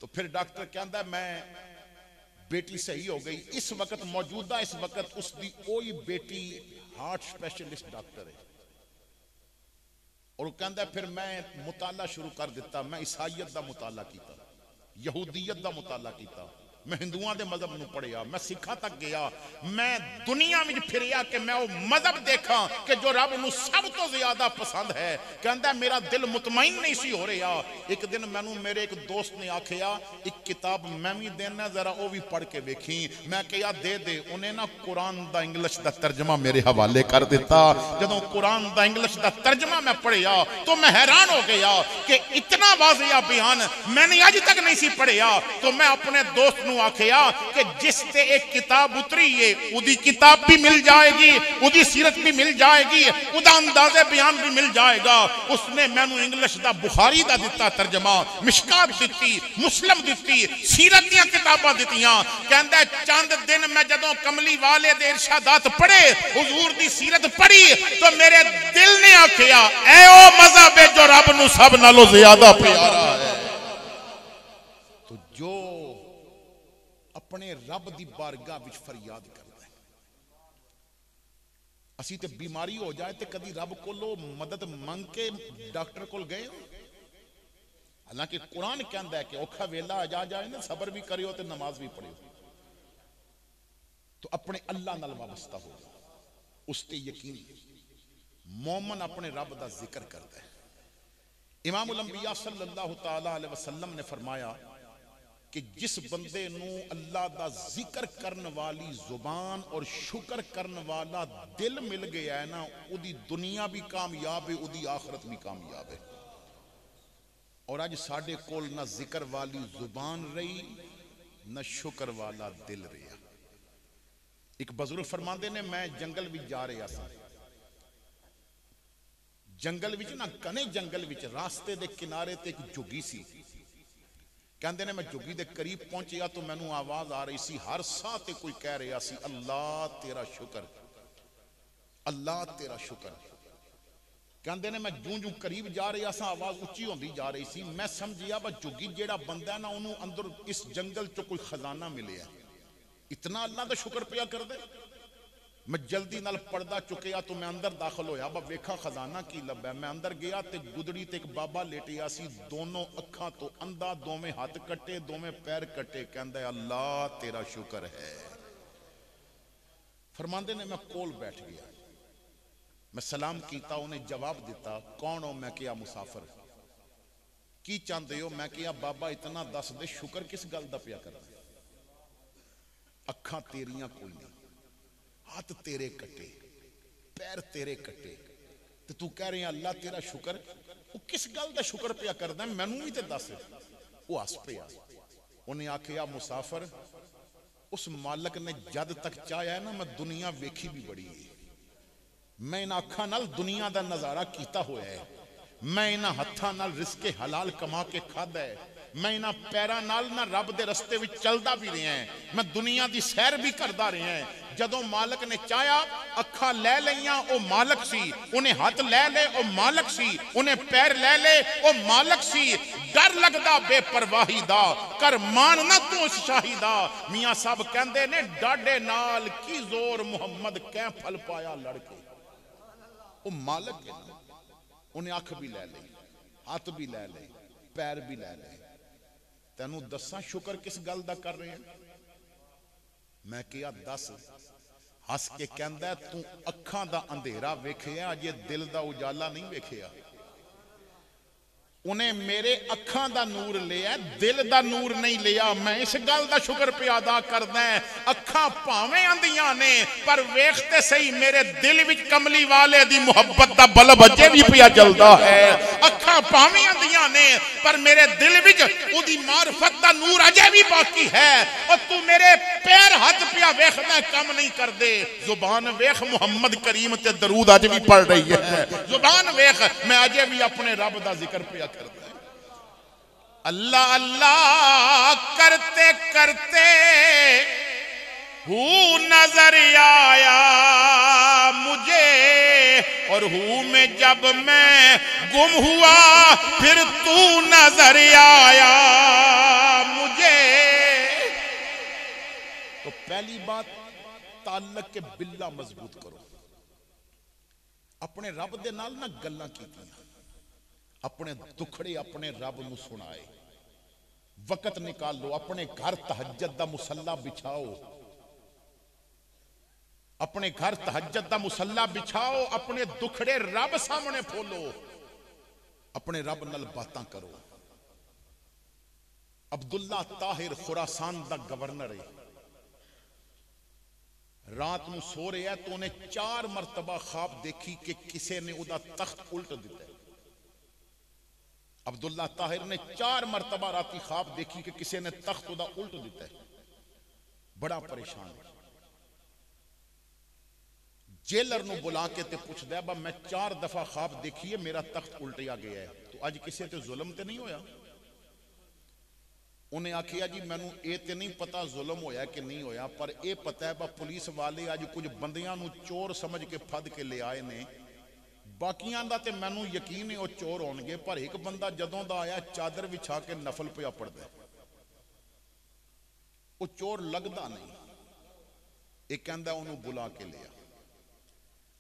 तो फिर डॉक्टर कहता मैं बेटी सही हो गई। इस वक्त मौजूदा इस वक्त उसकी कोई बेटी हार्ट स्पेशलिस्ट डॉक्टर है, और वो कहता फिर मैं मुताला शुरू कर दिता। मैं ईसाईयत का मुताला किया, यहूदीयत का मुताला किया, मैं हिंदुओं के मजहब में पढ़िया, मैं सिखा तक गया, मैं दुनिया में फिरिया कि मैं वो मजहब देखा कि जो रब नूं सब तो ज्यादा पसंद है। कहता मेरा दिल मुतमईन नहीं सी हो रहा। एक दिन मैनू मेरे एक दोस्त ने आखिया एक किताब मैं भी देना, जरा वो भी पढ़ के वेखी। मैं कहा दे दे। उन्हें ना कुरान का इंग्लिश का तर्जमा मेरे हवाले कर दिता। जदों कुरान का इंग्लिश का तर्जमा मैं पढ़िया तो मैं हैरान हो गया कि इतना वाज़िया बयान मैंने अज तक नहीं सी पढ़िया। तो मैं अपने दोस्त नूं आखिया कि जिस ते एक किताब उतरी है उदी किताब भी मिल जाएगी, उदी सीरत भी मिल जाएगी, उदा अंदाज़े बयान भी मिल जाएगा। उसने मैनू इंग्लिश का बुखारी का दिता तर्जमा, मिशकात दिती, मुस्लिम दिती, सीरत दी किताबां दित्तियां। कहंदा चंद दिन मैं जदों कमली वाले दे इरशादात पढ़े, हुजूर दी सीरत पढ़ी तो मेरे दिल ने आखिया ऐ ओ मज़हब है जो रब नूं सब नालों ज्यादा प्यारा है। तो जो अपने रब दी बारगाह विच फरियाद करदा है, असी ते बीमारी हो जाए तो कदी रब कोलों मदद मंग के डॉक्टर कोल गए हो? हालांकि कुरान कहता है कि औखा वेला आ जाए ना, सबर भी करियो तो नमाज भी पढ़ियो। तो अपने अल्लाह नाल वाबस्ता हो, उस ते यकीन। मोमन अपने रब का जिक्र करता है। इमाम उल अंबिया सल्लल्लाहु तआला अलैहि वसल्लम ने फरमाया कि जिस बंदे नूं अल्लाह दा जिक्र करने वाली जुबान और शुक्र करने वाला दिल मिल गया है ना, उदी दुनिया भी कामयाब है, उदी आखिरत भी कामयाब है। और अज साडे कोल ना जिक्र वाली जुबान रही, ना शुक्र वाला दिल रहा। एक बजुर्ग फरमाते ने, मैं जंगल विच जा रहा था, जंगल विच ना घने जंगल विच रास्ते दे किनारे ते एक झुग्गी सी। कहते ने मैं झुग्गी दे करीब पहुंचया तो मैनू आवाज आ रही सी, हर साह ते कोई कह रहा सी अल्लाह तेरा शुक्र, अल्लाह तेरा शुक्र। कहते ने मैं जूं जूं करीब जा रहा सा आवाज उच्ची होंदी जा रही सी। मैं समझिया बस झुग्गी जेड़ा बंदा है ना उन्होंने अंदर इस जंगल चो कोई खजाना मिले, इतना अल्लाह का शुक्र पिया कर दे। मैं जल्दी नाल पर्दा चुकया तो मैं अंदर दाखिल होया, बा वेखा खजाना की लभा। मैं अंदर गया तो गुदड़ी ते एक बाबा लेटिया सी, दोनों अखां तो अंधा, दोवें हाथ कट्टे, दोवें पैर कट्टे। कहंदा अल्लाह तेरा शुक्र है। फरमांदे ने मैं कोल बैठ गया, मैं सलाम किया, उन्हें जवाब दिता कौन हो? मैं क्या मुसाफिर, की चाहते हो? मैं क्या बाबा इतना दस दे शुक्र किस गल दा पिया कर? अखां तेरियां कोई नहीं, हाथ तेरे कटे, पैर तेरे कटे, तो तू कह रहे अल्लाह तेरा शुक्र, वो किस गल का शुक्र पिया करदा? मैनू भी तो दस। वो हस पिया। उन्हें आखिया मुसाफिर, उस मालक ने जद तक चाहया है ना, मैं दुनिया वेखी भी बड़ी है, मैं इन अखां नाल दुनिया का नज़ारा किया होया है, मैं इन्हां हत्थां नाल रिस्के हलाल कमा के खादा है, मैं इन्हां पैरां नाल ना रब दे रस्ते विच चलदा भी रहा है, मैं दुनिया की सैर भी करदा रहा है। जदों मालक ने चाहया अखां लै लईयां, ओ मालक सी, उन्हें हाथ लै ले, ओ मालक सी, उन्हें पैर लै ले, ओ मालक सी। डर लगदा बेपरवाही दा, कर मान ना तू इस शाही दा। मियां साहब कहंदे ने डाडे नाल की जोर मुहम्मद कै फल पाया लड़के। वो मालक है ना, उन्हें अख भी लै ली, हाथ भी लै ले, पैर भी लै ले। तेनू दसा शुक्र किस गल दा कर रहे हैं? मैं क्या दस? हस के कहंदा तू अखां दा अंधेरा वेखिया, अजे दिल दा उजाला नहीं वेखिया। उन्हें मेरे अखां दा नूर लिया, दिल दा नूर नहीं लिया। मैं इस गल दा शुक्र पे अदा करदा है, अखां भावें अंधियां ने पर वेखते सही मेरे दिल विच कमली वाले दी मुहब्बत दा बल्ब अजे भी पिया जलदा है। अखां भावें अंधियां ने पर मेरे दिल विच उदी मार्फत दा नूर अजे भी बाकी है। और तू मेरे पैर हाथ पिया वेखदा कम नहीं कर दे, जुबान वेख मुहम्मद करीम ते दरूद अज भी पढ़ रही है। जुबान वेख मैं अजे भी अपने रब दा जिक्र पिया करदा है। अल्लाह अल्लाह करते करते हूँ नजर आया मुझे, और हूँ में जब मैं गुम हुआ फिर तू नजर आया मुझे। तो पहली बात ताल्लुक के बिल्ला मजबूत करो, अपने रब दे नाल ना गल्लां कीतियां, अपने दुखड़े अपने रब नूं सुनाए। वक्त निकाल लो, अपने घर तहज्जुद दा मुसल्ला बिछाओ, अपने घर तहज्जुद दा मुसल्ला बिछाओ, अपने दुखड़े रब सामने फोलो, अपने रब नाल बातां करो। अब्दुल्ला ताहिर खुरासान दा गवर्नर है, रात नूं सो रहा है तो उन्हें 4 मरतबा ख्वाब देखी कि किसी ने उदा तख्त उल्ट दिता। अब्दुल्ला ताहिर ने 4 मरतबा राती ख्वाब देखी कि किसी ने तख्त उदा उल्ट दिता है, बड़ा परेशान। जेलर नूं बुला के ते पुछदा है, मैं 4 दफा ख्वाब देखी है मेरा तख्त उल्टिया गया है, तो अज किसी ते जुल्म ते नहीं होया? उन्हें आखिया जी मैनू ये तो नहीं पता जुल्म होया कि नहीं होया, पर यह पता है पुलिस वाले अज कुछ बंदियां नू चोर समझ के फद के ले आए ने, बाकियां दा ते मैनू यकीन है वो चोर होणगे, पर एक बंदा जदों दा आया चादर विछा के नफल पिया पड़दा, वो चोर लगदा नहीं। एक कहंदा उन्होंने बुला के लिया।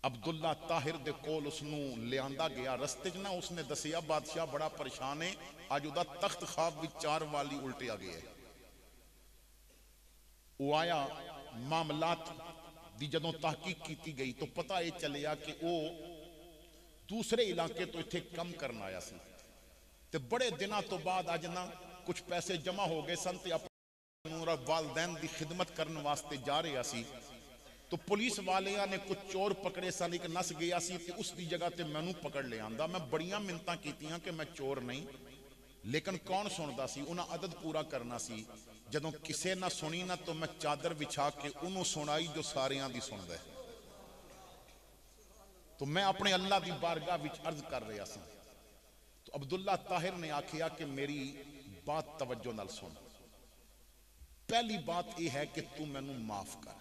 अब्दुल्ला ताहिर दे कोल उसनू लियांदा गया। रस्ते च ना उसने दसिया बादशाह बड़ा परेशान है, अज उदा तख्त ख्वाब भी 4 वाली उल्टिया गया है। वो आया, मामलात दी जदों तहकीक की गई तो पता यह चलिया कि वो दूसरे इलाके तो इत्थे कम करना आया सी, ते बड़े दिनों तो बाद अज ना कुछ पैसे जमा हो गए सन ते अपने वालदैन की खिदमत करने वास्ते जा रहा सी, तो पुलिस वाले ने कुछ चोर पकड़े सन, एक नस गया सी ते उसकी जगह ते मैनू पकड़ ले आंदा। मैं बड़ियां मिन्नतां कीतियां कि मैं चोर नहीं, लेकिन कौन सुनदा सी, उन्हां अदद पूरा करना सी। जदों किसे ना सुनी ना तो मैं चादर विछा के उन्होंने सुनाई जो सारियां दी सुनदा है। तो मैं अपने अल्लाह की बारगाह विच अर्ज कर रहा सी, तो अब्दुल्ला ताहिर ने आखिया कि मेरी बात तवज्जो नाल सुन। पहली बात यह है कि तू मैनू माफ कर,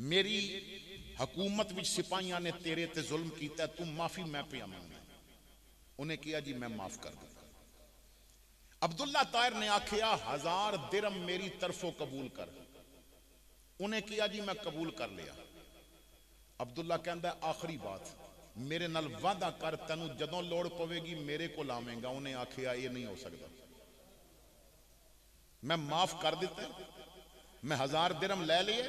मेरी हुकूमत विच सिपाहियां ने तेरे ते जुल्म किया, तू माफी मैं पिया मंगना। उन्हें कहा जी मैं माफ कर दूंगा। अब्दुल्ला ताहिर ने आखिया 1000 दिरहम मेरी तरफों कबूल कर। उन्हें कहा जी मैं कबूल कर लिया। अब्दुल्ला कहता आखिरी बात, मेरे नाल वादा कर, तेनू जदों लोड़ पवेगी मेरे को आवेगा। उन्हें आखिया ये नहीं हो सकता, मैं माफ कर दिता, मैं 1000 दिरहम ले लिए,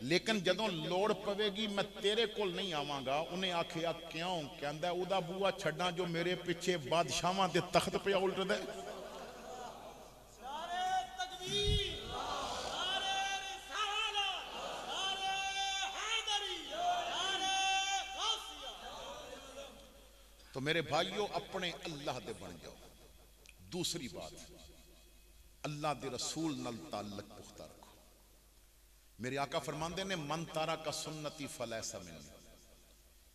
लेकिन जदों लोड़ पवेगी मैं तेरे कोल नहीं आवांगा। उन्हें आखिया क्यों? कहता उदा बूआ छड्डा जो मेरे पिछे बादशाहां दे तख्त पे उल्टदा। तो मेरे भाइयों अपने अल्लाह दे बन जाओ। दूसरी बात, अल्लाह दे रसूल नाल ताल्लुक पुख्ता रखो। मेरे आका फरमांदे ने मन तारा का सुन्नती फलैसा मिन्नी,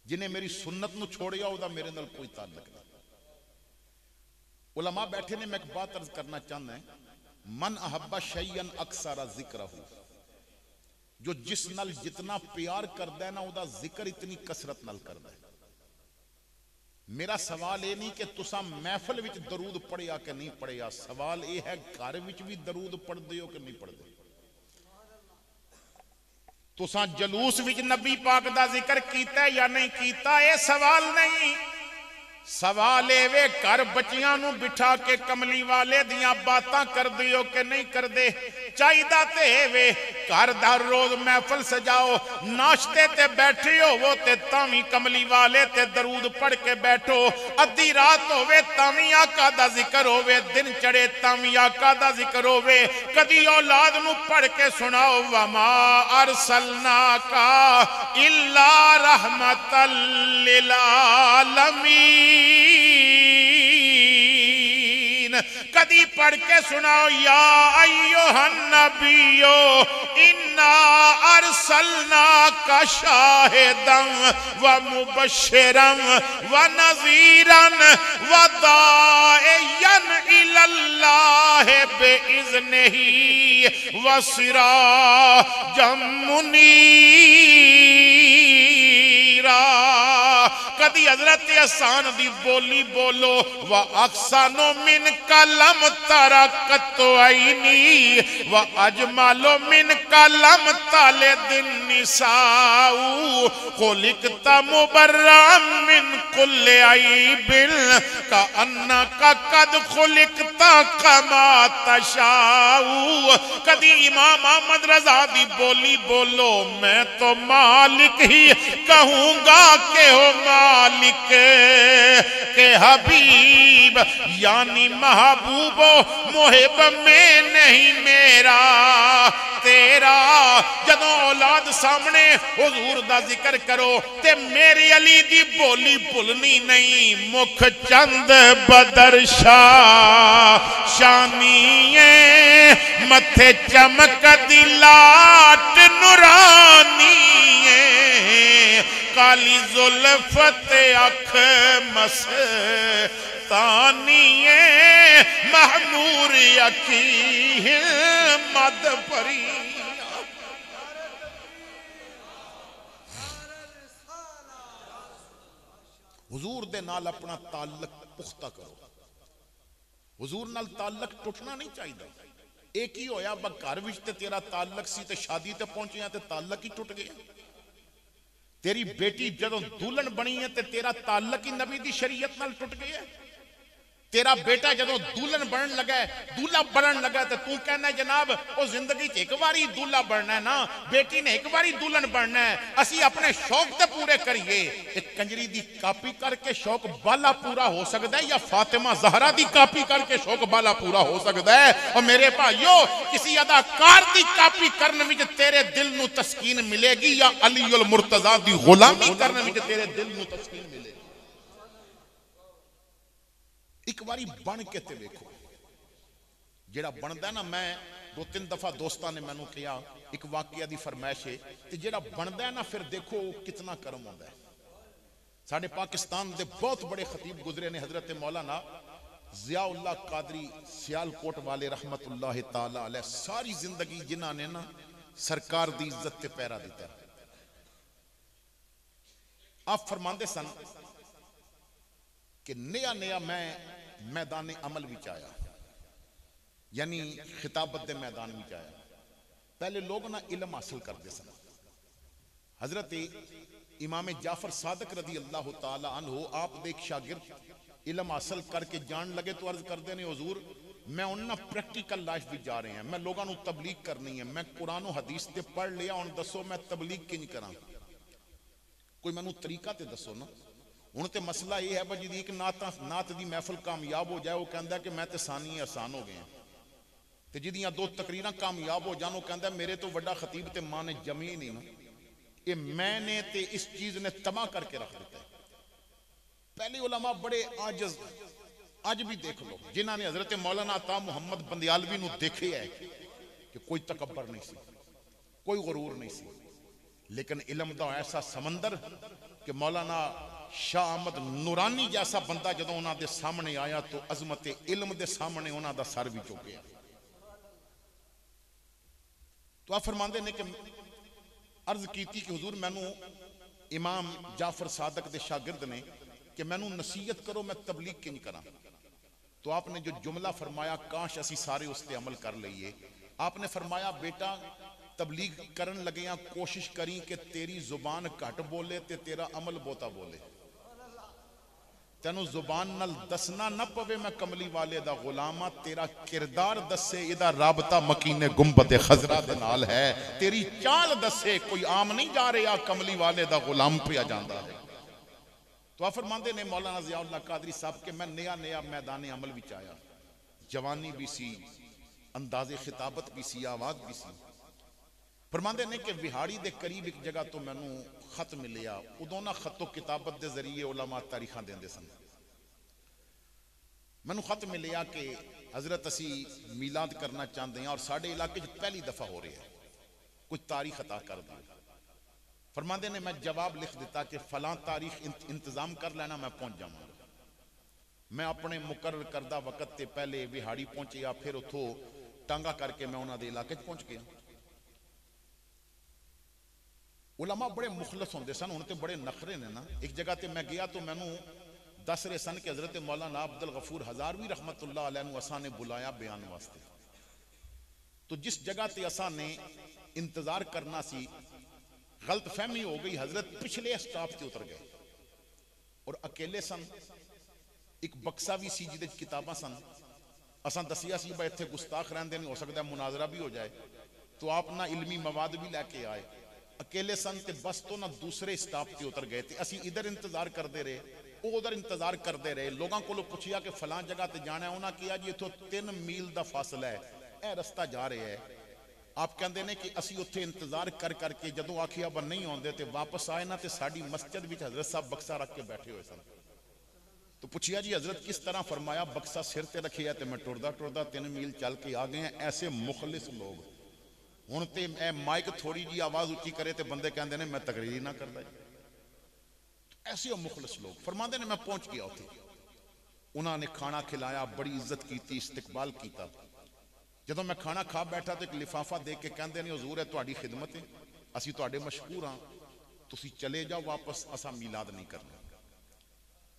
जिन्हें मेरी सुन्नत नू छोड़िया उदा मेरे नाल कोई ताल्लुक नहीं। उलमा बैठे ने, मैं एक बात अर्ज करना चाहना है, मन अहब्बा शैयन अक्सरा जिक्रहू, जो जिस नाल जितना प्यार करदा है ना उदा जिक्र इतनी कसरत नाल करदा है। मेरा सवाल ये नहीं कि तुसा महफिल विच दरूद पढ़िया कि नहीं पढ़िया, सवाल ये है घर विच भी दरूद पढ़दे हो कि नहीं पढ़दे। तुसा जलूस विच नबी पाक दा जिक्र कीता या नहीं कीता, ये सवाल नहीं। सवाल ये वे घर बच्चियां नू बिठा के कमली वाले दियां बातां करदे हो कि नहीं करदे। चाहिदा ते वे घर दा रोज महफिल सजाओ, नाश्ते ते बैठे हो ते तावी कमली वाले ते दरूद पढ़ के बैठो। अद्धी रात होवे तावी आका दा जिक्र होवे, दिन चढ़े तावी आका दा जिक्र होवे। कदी औलाद नू पढ़ के सुनाओ, वमा अरसलना का इल्ला रहमतल लिल आलमीन। कदी पढ़ के सुनाओ, या अय्युहन नबियो इन्ना अरसलना का शाहिदन व मुबश्शिरन व नज़ीरन व दाइयन इलल्लाह बिइज़्निही व सिराजम मुनीरा। कदी हजरत हसन दी बोली बोलो व अक्सानो मिन कलम तरकत आईनी व अजमालो मिन कलम ताले दिन निसाऊ खुलिकता मुबर्रा मिन कुल्ले आईबिल का अन्ना का कद खुलिकता कमा तशाऊ। कदी इमाम अहमद रजा दी बोली बोलो मैं तो मालिक ही कहूंगा के हो मालिक के हबीब यानी महबूबो मुहिब में नहीं मेरा तेरा। जदों औलाद सामने हुजूर दा जिक्र करो ते मेरे अली दी बोली भुलनी नहीं। मुख चंद बदर शाह शानीए मथे चमक दी लाट नूरानी काली जुल्फत अख मस्तानिए महमूर अखी मद परी। हुजूर दे नाल अपना ताल्लुक पुख्ता करो। हुजूर नाल ताल्लुक टुटना नहीं चाहिए। एक ही होया घर विच ते तेरा ताल्लुक सी ते शादी ते पहुंचिया ते ताल्लुक ही टुट गया। तेरी बेटी जदों दुल्हन बनी है ते तेरा ताल्लुक ही नबी दी शरीयत नाल टुट गया। तेरा बेटा जदों दुल्हन बनन लगा है दूल्हा बनन लगा ते तू कहना जनाब वो जिंदगी च एक बारी दूल्हा बनना है ना, बेटी ने एक बारी दुल्हन बनना है, असी अपने शौक ते पूरे करिए। एक कंजरी दी कापी करके शौक बाला पूरा हो सकता है या फातिमा जहरा दी कापी करके शौक बाला पूरा हो सकता है? और मेरे भाइयों किसी अदाकार दी कापी करने विच तेरे दिल नू तस्कीन मिलेगी या अली उल मुर्तजा दी गुलामी करने विच तेरे दिल नू तस्कीन मिलेगी? एक बारी बन के ते देखो जेड़ा बनदा ना। मैं 2-3 दफा दोस्तों ने मैनू कहा एक वाकया दी फरमाइश है ते जेड़ा बनदा ना फिर देखो कितना करम होंदा है। साडे पाकिस्तान दे बहुत बड़े खतीब गुजरे ने हजरत मौलाना जियाउल्लाह कादरी सियालकोट वाले रहमतुल्लाह ताला अलैह। सारी जिंदगी जिन्हां ने ना सरकार दी इज्जत ते पैरा दिता। आप फरमांदे सन कि नया नया मैं मैदान अमल विच आया, यानी खिताबत दे मैदान विच आया। पहले लोग ना इल्म हासिल करते सन। हजरत इमाम जाफर सादक रदी अल्लाह ताला अन्हु आप दे एक शागिर्द इल्म हासिल करके जान लगे तो अर्ज करते ने हुजूर मैं उन्ना प्रैक्टिकल लाइफ भी जा रहे हैं, मैं लोगों को तबलीग करनी है, मैं कुरान हदीस ते पढ़ लिया, हुण दसो मैं तबलीग किंज करा, कोई मैनू तरीका ते दसो ना। हुण ते मसला यह है भाई जी एक नात दी महफिल कामयाब हो जाए वो कहता कि मैं तो सानी आसान हो गया, तो जिदियां 2 तकरीरां कामयाब हो जान वो कहता मेरे तो वड्डा खतीब ते मां ने जमी नहीं ना, ये मैंने ते इस चीज ने तबाह करके रख दिता है। पहले उलमा बड़े आजिज, अज भी देख लो जिन्होंने हजरत मौलाना अता मुहम्मद बंदियालवी नूं देखे है कि कोई तकबर नहीं सी, कोई गुरूर नहीं सी, लेकिन इलम दा ऐसा समंदर कि मौलाना शाह अहमद नूरानी जैसा बंदा जदों उन्हां दे सामने आया तो अजमत इल्म दे सामने उन्हां दा सर भी झुक गया। तो आप फरमांदे ने कि अर्ज की कि हुजूर मैनू इमाम जाफर सादक दे शागिर्द ने कि मैनू नसीहत करो मैं तबलीग किंज करा। तो आपने जो जुमला फरमाया काश असी सारे उस पर अमल कर लीए। आपने फरमाया बेटा तबलीग करन लगे कोशिश करी कि तेरी जुबान घट बोले ते तेरा अमल बहुता बोले। तेनू जुबान नाल दसना न पवे मैं कमली वाले दा गुलामा, तेरा किरदार दसे इदा राबता मकीने गुंबद खजरा दे नाल है, तेरी चाल दसे कोई आम नहीं जा रहा कमली वाले दा गुलाम पिया जांदा है। तो आप फरमांदे ने मौलाना जियाउल्लाह कादरी साहब के मैं नया नया मैदान अमल विच आया, जवानी भी सी, अंदाजे खिताबत भी सी, आवाज भी सी। फरमांदे ने कि विहाड़ी दे करीब एक जगह तो मैनू खत मिलिया, उदों ना खतो किताबत के जरिए उलमा तारीखां देंदे सन। मैनू खत मिलिया कि हजरत असी मीलाद करना चाहते हैं और साडे इलाके पहली दफा हो रहा है, कुछ तारीख अता कर दी। फरमांदे ने मैं जवाब लिख दिता कि फलां तारीख इंतजाम कर लेना, मैं पहुंच जाऊंगा। मैं अपने मुकर्रर करदा वक्त ते पहले विहाड़ी पहुंचिया, फिर उथों टांगा करके मैं उन्हां दे इलाके पहुंच गया। उलमा बड़े मुखलस होंगे सन, हुण तो बड़े नखरे ने ना। एक जगह तो मैं गया तो मैनू दस रहे सन कि हज़रत मौलाना अब्दुल गफूर हज़ारवी रहमतुल्लाह अलैह नूं असां ने बुलाया बयान वास्ते। तो जिस जगह ते असां ने इंतजार करना सी, गलत फहमी हो गई, हजरत पिछले स्टाफ से उतर गए और अकेले सन। एक बक्सा भी सी जिहदे किताबां सन। असां दसिया सी भाई इत्थे गुस्ताख रहिंदे नहीं, हो सकता है मुनाजरा भी हो जाए, तो आप ना इल्मी मवाद भी लैके आए। अकेले सन ते बस तो ना दूसरे स्टाफ से उतर गए थे। असी इधर इंतजार करते रहे, वो उधर इंतजार करते रहे। लोगों को पुछिया कि फलां जगह ते जाना है, उन्होंने कहा जी इत्थों 3 मील का फासला है, यह रस्ता जा रहा है। आप कहते हैं कि असी उत्थे इंतजार कर करके जदों आखिया बन नहीं आते तो वापस आए ना, तो साड़ी मस्जिद में हजरत साहब बक्सा रख के बैठे हुए सन। तो पूछिया जी हजरत किस तरह? फरमाया बक्सा सिर ते रखे है तो मैं टुरदा टुरदा 3 मील चल के आ गए हैं। ऐसे मुखलिस लोग। हुण ते माइक थोड़ी जी आवाज उच्ची करे तो बंदे कहते हैं मैं तकरीर ना करदा। ऐसे मुखलिस लोग। फरमाते ने मैं पहुंच गया उत्थे, उन्होंने खाना खिलाया, बड़ी इज्जत की, इस्तकबाल किया। जदों मैं खाना खा बैठा तो एक लिफाफा दे के कहते हैं हजूर है तुहाडी खिदमत है, असीं तुहाडे मशहूर हाँ, तुसीं चले जाओ वापस, असां मीलाद नहीं करना।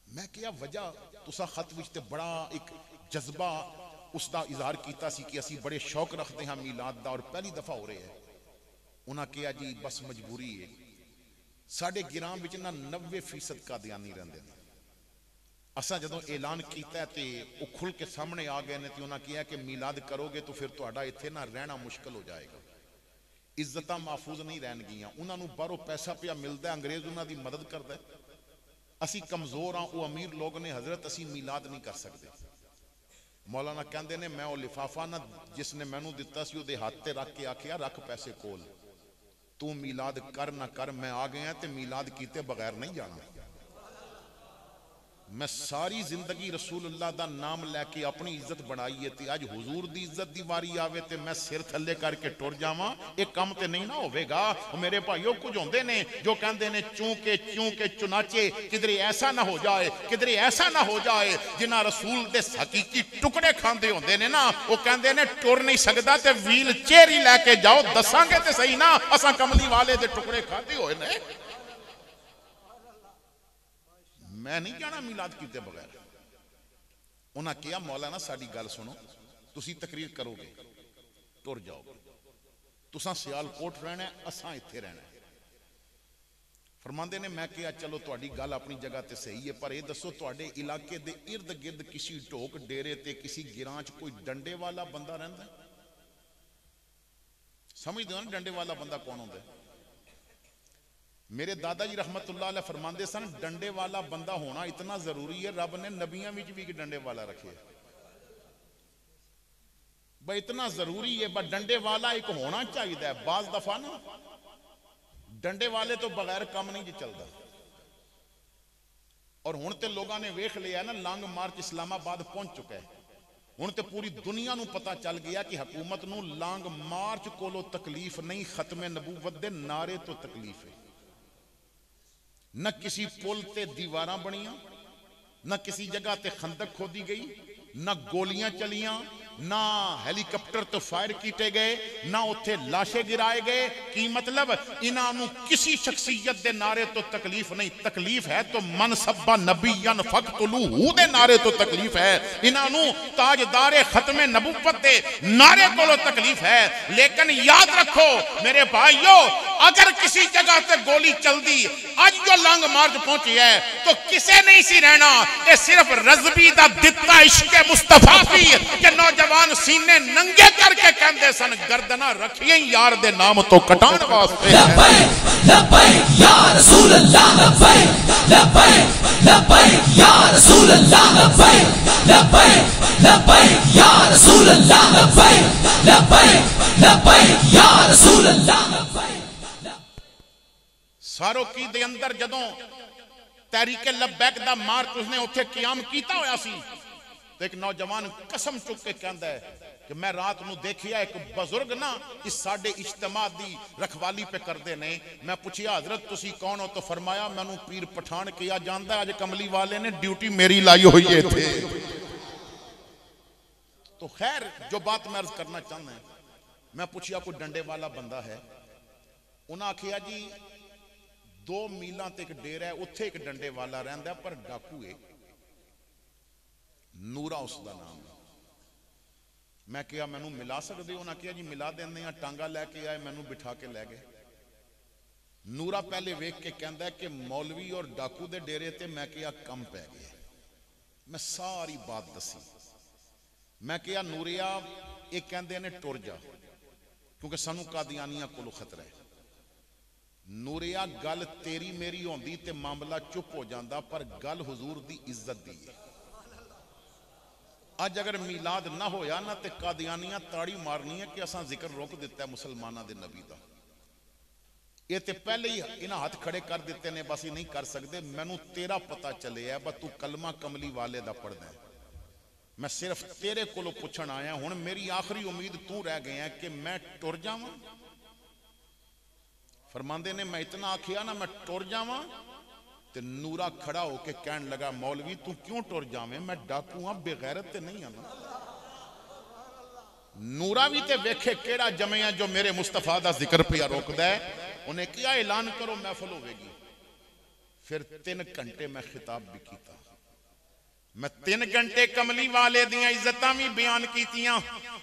मैं क्या वजह? तुसा खत विच ते बड़ा एक जज्बा उसका इजहार किया सी कि असीं बड़े शौक रखते हैं मीलाद का और पहली दफा हो रहा है। उन्हें कहा जी बस मजबूरी है, साढ़े गिरां विच ना 90% कादियानी रहिंदे ने। असां जदों ऐलान किया तो वो खुल के सामने आ गए ने, तो उन्हें कहा कि मीलाद करोगे तो फिर तुहाडा इत्थे ना रहना मुश्किल हो जाएगा, इज्जत महफूज नहीं रहनगियां। उन्होंने बाहरों पैसा पिया मिलता है, अंग्रेज उन्होंने मदद करता है। असी कमजोर हाँ, वो अमीर लोग ने, हजरत असी मीलाद नहीं कर सकते। मौलाना कहते ने मैं वो लिफाफा ना जिसने मैनू दिता सी उहदे हाथ ते रख के आखिया रख पैसे कोल, तू मीलाद कर ना कर, मैं आ गया तो मीलाद कीते बगैर नहीं जाना। मैं सारी जिंदगी रसूलुल्लाह दा नाम लैके अपनी इज्जत बनाई है, ते अज हुजूर दी इज्जत दी वारी आवे ते मैं सिर थल्ले करके टुर जावां, एक काम ते नहीं ना होवेगा। मेरे भाइयों कुछ होंदे ने जो कहंदे ने चूं के चुनाचे, किधरे ऐसा ना हो जाए, किधरे ऐसा ना हो जाए। जिन्हां रसूल दे हकीकी टुकड़े खांदे होंदे ने ना, वो कहंदे ने टुर नहीं सकदा ते व्हील चेयर ही लैके जाओ, दसांगे ते सही ना असां कमली वाले दे टुकड़े खादे होए ने। मैं नहीं जाना मीलाद कीते बगैर। उन्हें कहा मौलाना साडी गल सुनो, तुसी तकरीर करोगे टुर जाओगे, तुसां सियालकोट रहना है, असां इत्थे रहना है। फरमांदे ने मैं कहा चलो तुहाडी गल अपनी जगह ते सही है, पर यह दसो तुहाडे इलाके दे इर्द गिर्द किसी ढोक डेरे ते किसी गिरां च कोई डंडे वाला बंदा रहिंदा? समझदे हो ना डंडे वाला बंदा कौन होंदा है? मेरे दादा जी रहमतुल्लाह अलैह फरमाते सन डंडे वाला बंदा होना इतना जरूरी है, रब ने नबियां विच भी डंडे वाला रखे। भाई इतना जरूरी है, बस डंडे वाला एक होना चाहिए। बाज दफा ना डंडे वाले तो बगैर काम नहीं चलता। और हुण ते लोगों ने वेख लिया ना, लॉन्ग मार्च इस्लामाबाद पहुंच चुका है। हुण ते पूरी दुनिया नूं पता चल गया कि हुकूमत नूं लॉन्ग मार्च कोलों तकलीफ नहीं, खत्मे नबूवत दे नारे तो तकलीफ है। न किसी पुल ते दीवारां बनियां, न किसी जगह ते खंदक खोदी गई, न गोलियां चलियां, ना हैलीकॉप्टर तो फायर किए गए, ना उत्थे लाशे गिराए गए। की मतलब? इन्हों किसी शख्सियत के नारे तो तकलीफ नहीं, तकलीफ है तो मन सब्बा नबीयन फक्तुलूहू दे नारे तो तकलीफ है। इन्हों ताजदारे खत्मे नबुव्वत दे नारे को तकलीफ है। लेकिन याद रखो मेरे भाइयों, अगर किसी जगह से गोली चल दी, आज जो लॉन्ग मार्च पहुंची है तो किसे नहीं सी रहना। ये सिर्फ रज़बी दा दिता इश्क मुस्तफा सी कि नौजवान सीने नंगे करके कहंदे सन गर्दना रखिए यार दे नाम तो कटाण वास्ते। लब्बैक लब्बैक या रसूल अल्लाह, लब्बैक लब्बैक लब्बैक या रसूल अल्लाह, लब्बैक लब्बैक लब्बैक या रसूल अल्लाह, लब्बैक लब्बैक लब्बैक या रसूल अल्लाह। सारोकी दे अंदर जदों तहरीके लब्बैक दा मार्च उसने उत्थे क़याम कीता होया सी, तो एक नौजवान कसम चुक के कहता है कि मैं रात नूं देखिया एक बजुर्ग ना इस साडे इज्तिमा दी रखवाली पे करते ने। मैं पूछिया हजरत तुसी कौन हो? तो फरमाया मैनू पीर पठान किया जाता है, अज कमली वाले ने ड्यूटी मेरी लाई हुई है थे। तो खैर जो बात मैं अर्ज करना चाहना है, मैं पूछिया कोई डंडे वाला बंदा है? उन्हें आखिया जी 2 मीलों ते एक डेरा है, उत्थे एक डंडे वाला रहिंदा पर डाकू है, नूरा उसका नाम है। मैं कहा मैनू मिला सकते हो? उन्हें कहा जी मिला दें, टांगा लैके आए, मैनू बिठा के लै गए। नूरा पहले वेख के कहता है कि मौलवी और डाकू दे डेरे ते मैं कहा कम पै गया। मैं सारी बात दसी। मैं कहा नूरिया ये कहते ने टुर जा, क्योंकि सानू कादियानियां कोलों खतरा है। नूरिया गल तेरी मेरी होंदी ते मामला चुप हो जाता, पर गल हुजूर दी इज्जत दी है। अज अगर मिलाद ना होया ना तो कादियानियां ताड़ी मारनी है कि असां जिक्र रोक दिता है मुसलमाना दे नबी दा। ये तो पहले ही इन्हां हाथ खड़े कर दिते ने, बस ही नहीं कर सकते। मैनू तेरा पता चले है बस तू कलमा कमली वाले दा पढ़दा है। मैं सिर्फ तेरे कोलों पुछण आया, हुण मेरी आखिरी उम्मीद तू रह गया है कि मैं टुर जावां। फरमांदे ने मैं इतना आखिया ना मैं टुर जावां ते नूरा खड़ा होके कहन लगा मौलवी तू क्यों टुर जावें, मैं डाकू हां, बेगैरत ते नहीं आना। नूरा भी ते वेखे केड़ा जमे जो मेरे मुस्तफा दा जिक्र पिया रोकदा है। उन्हें क्या ऐलान करो महफिल होगी। फिर 3 घंटे मैं खिताब भी किया, मैं 3 घंटे कमली वाले दियां इज्जतां भी बयान कीतियां।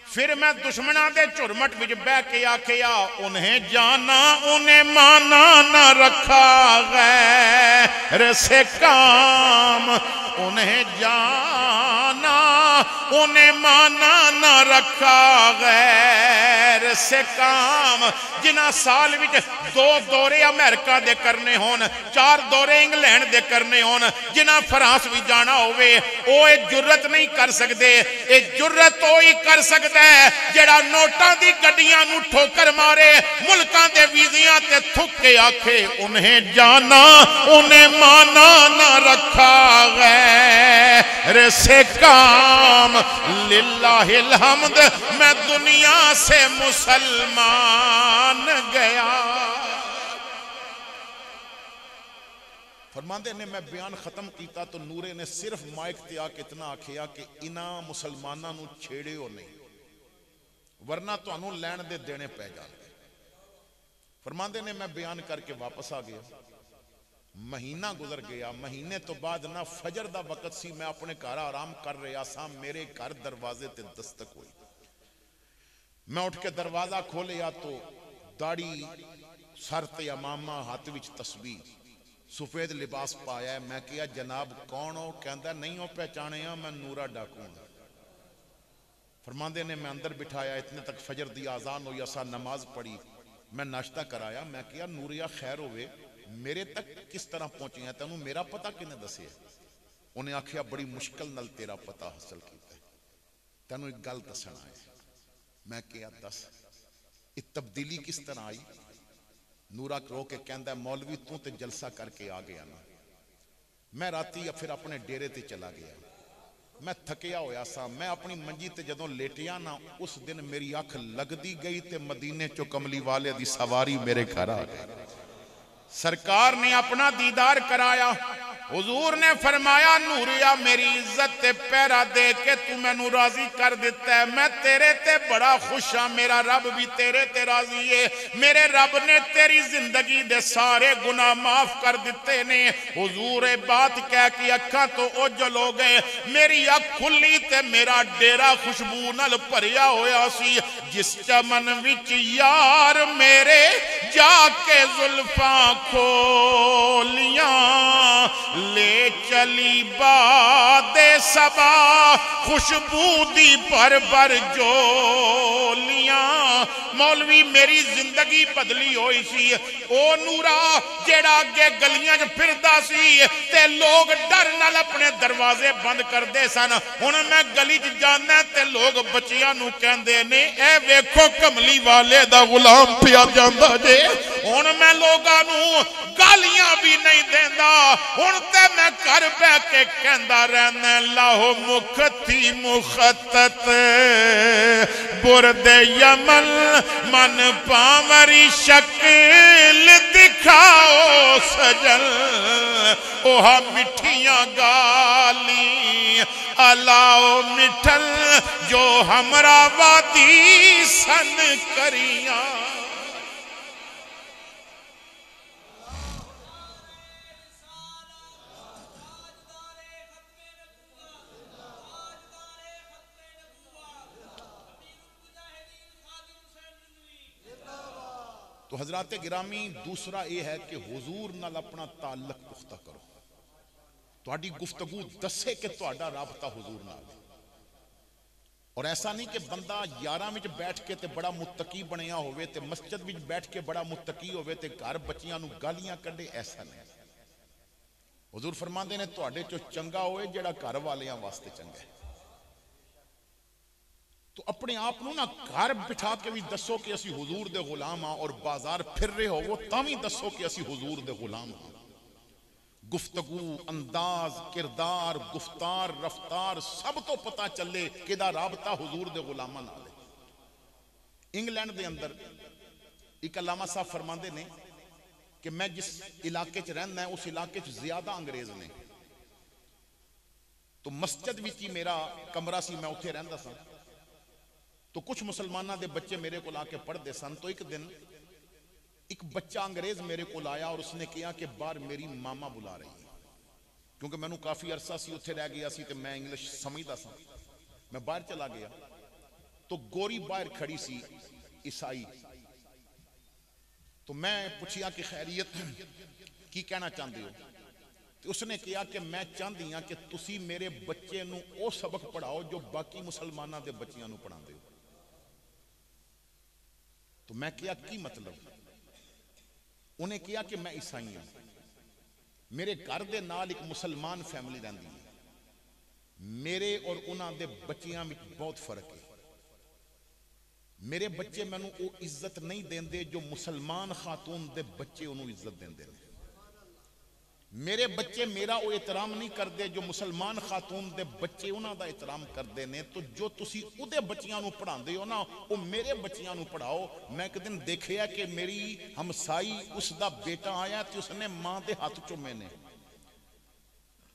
फिर मैं दुश्मना दे झुरमट विच बह के आखिया उन्हें जाना उन्हें माना न रखा गैर से काम, उन्हें जाना उन्हें माना न रखा गैर से काम। जिन्हां साल विच 2 दौरे अमेरिका दे करने होन, 4 दौरे इंग्लैंड दे करने होन, जिन्हां फ्रांस भी जाना होवे ओ ये जुर्रत नहीं कर सकते। ये जुर्रत ओ ही कर सकता है जेड़ा नोटां दी गड्डियां नूं ठोकर मारे, मुल्कां दे वीज़ियां ते थुक के आखे उन्हें जाना उन्हें माना न रखा गैर से काम। लिल्लाहिल हम्द मैं दुनिया से मुसलमान गया। फरमांदे ने मैं बयान खत्म किया तो नूरे ने सिर्फ माइक ते आके इतना आखिया कि इन्हां मुसलमानां नूं छेड़ियो नहीं, वरना तुहानू लैण दे देने पै जाणगे। फरमांदे ने मैं बयान करके वापस आ गया। महीना गुजर गया। महीने तो बाद ना फजर दा वक्त सी, मैं अपने घर आराम कर रहा सा, मेरे घर दरवाजे ते दस्तक हुई। मैं उठ के दरवाजा खोलिया तो दाढ़ी सर ते अमामा, हाथ विच तस्बीह, सफेद लिबास पाया है। मैं कहा जनाब कौन हो? कहता नहीं हो पहचाने, मैं नूरा डाकू हूं। फरमांदे ने मैं अंदर बिठाया, इतने तक फजर दी आजान हुई, असा नमाज पढ़ी, मैं नाश्ता कराया। मैं कहा नूरिया खैर होवे, मेरे तक किस तरह पहुंची है, तेनू मेरा पता किने दसिया? उन्हें आखिया बड़ी मुश्किल नाल तेरा पता हासिल किया, तेनू एक गल दसना है। मैं कहा दस, ये तब्दीली किस तरह आई? नूरा रो के कहता मौलवी तू तो जलसा करके आ गया ना। मैं राती फिर अपने डेरे ते चला गया। मैं थकिया होया सा, मैं अपनी मंजी ते जदों लेटिया ना, उस दिन मेरी अख लगदी गई ते मदीने चो कमली वाले दी सवारी मेरे घर आ गई। सरकार ने अपना दीदार कराया। हुजूर ने फरमाया नूरिया मेरी इज्जत ते पैरा दे के तू मैनू राजी कर दिता है, मैं तेरे ते बड़ा खुश हाँ, मेरा रब भी तेरे ते राजी है। मेरे रब ने तेरी जिंदगी दे सारे गुनाह माफ कर दिते ने। हुजूर बात कह के अखा तो ओझल हो गए। मेरी अख खुली ते मेरा डेरा खुशबू नाल भरिया होया सी। जिस चमन विच यार मेरे जाके जुल्फां खोलियां, ले चली बादे सबा खुशबू दी भर भर जोलियां। मौलवी मेरी जिंदगी बदली हुई सी। ओ नूरा जेड़ा अगे गलियां च फिरदा सी ते लोग डर नाल अपने दरवाजे बंद करदे सन, हुण मैं गली च जाना ते लोग बच्चियां नूं कहंदे ने ए वेखो कमली वाले दा गुलाम पिया जांदा जे। हुण मैं लोगां नूं गालियां भी नहीं देंदा, हुण ते मैं घर बह के कहंदा रहना लाहो मुखती मुखतत बुरदे यमन मन पावरी शक्ल दिखाओ सजन। ओहा मिठियां गाली अलाओ मिठल जो हमरा वादी सन करियां। तो हजरात गिरामी दूसरा यह है कि हुजूर नाल अपना ताल्लुक पुख्ता करो। तुहाडी गुफ्तगू दसे कि तुहाडा राबता हुजूर नाल। और ऐसा नहीं कि बंदा यारां विच बैठ के ते बड़ा मुत्तकी बनिया होवे ते मस्जिद विच बैठ के बड़ा मुत्तकी होवे ते घर बच्चियां नूं गालियां कढे, ऐसा नहीं। हुजूर फरमांदे ने तुहाडे चों चंगा होए जिहड़ा घर वालियां वास्ते चंगा है। तो अपने आप नूं ना घर बिठा के भी दसो कि असी हुजूर दे गुलाम हाँ, और बाजार फिर रहे हो तां भी दसो कि असी हुजूर दे गुलाम हाँ। गुफ्तगू, अंदाज, किरदार, गुफ्तार, रफ्तार सब तो पता चले कि दा राबता हुजूर दे गुलामां नाल है। इंग्लैंड दे अंदर एक अल्लामा साहब फरमांदे ने कि मैं जिस इलाके च रहना है उस इलाके च ज्यादा अंग्रेज ने। तो मस्जिद विच ही मेरा कमरा सी, मैं उत्थे रहिंदा सा। तो कुछ मुसलमाना दे बच्चे मेरे को आके पढ़ते सन। तो एक दिन एक बच्चा अंग्रेज मेरे को आया और उसने कहा कि बाहर मेरी मामा बुला रही है। क्योंकि मैनू काफ़ी अरसा सी उत्थे रह गया सी ते मैं इंग्लिश समझदा सा। मैं बाहर चला गया तो गोरी बाहर खड़ी सी ईसाई। तो मैं पूछिया कि खैरियत की कहना चाहते हो। तो उसने कहा कि मैं चाहती हाँ कि तुसी मेरे बच्चे नूं वो सबक पढ़ाओ जो बाकी मुसलमाना दे बच्चियां नूं पढ़ाते हो। तो मैं कहा की मतलब। उन्हें कहा कि मैं ईसाई हाँ, मेरे घर दे नाल एक मुसलमान फैमिली रहिंदी है। मेरे और उन्हां दे बच्चियां विच बहुत फर्क है। मेरे बच्चे मैनू वो इज्जत नहीं देंदे जो मुसलमान खातून दे बच्चे उन्होंने इज्जत देंदे ने। मेरे बच्चे मेरा वो एहतराम नहीं करते जो मुसलमान खातून दे बच्चे उन्हां दा एहतराम करते ने। तो जो तुसी उहदे बच्चियां नूं पढ़ांदे हो ना वो मेरे बच्चियां नूं पढ़ाओ। मैं एक दिन देखिया कि मेरी हमसाई उसका बेटा आया तो उसने मां दे हाथ चूमे ने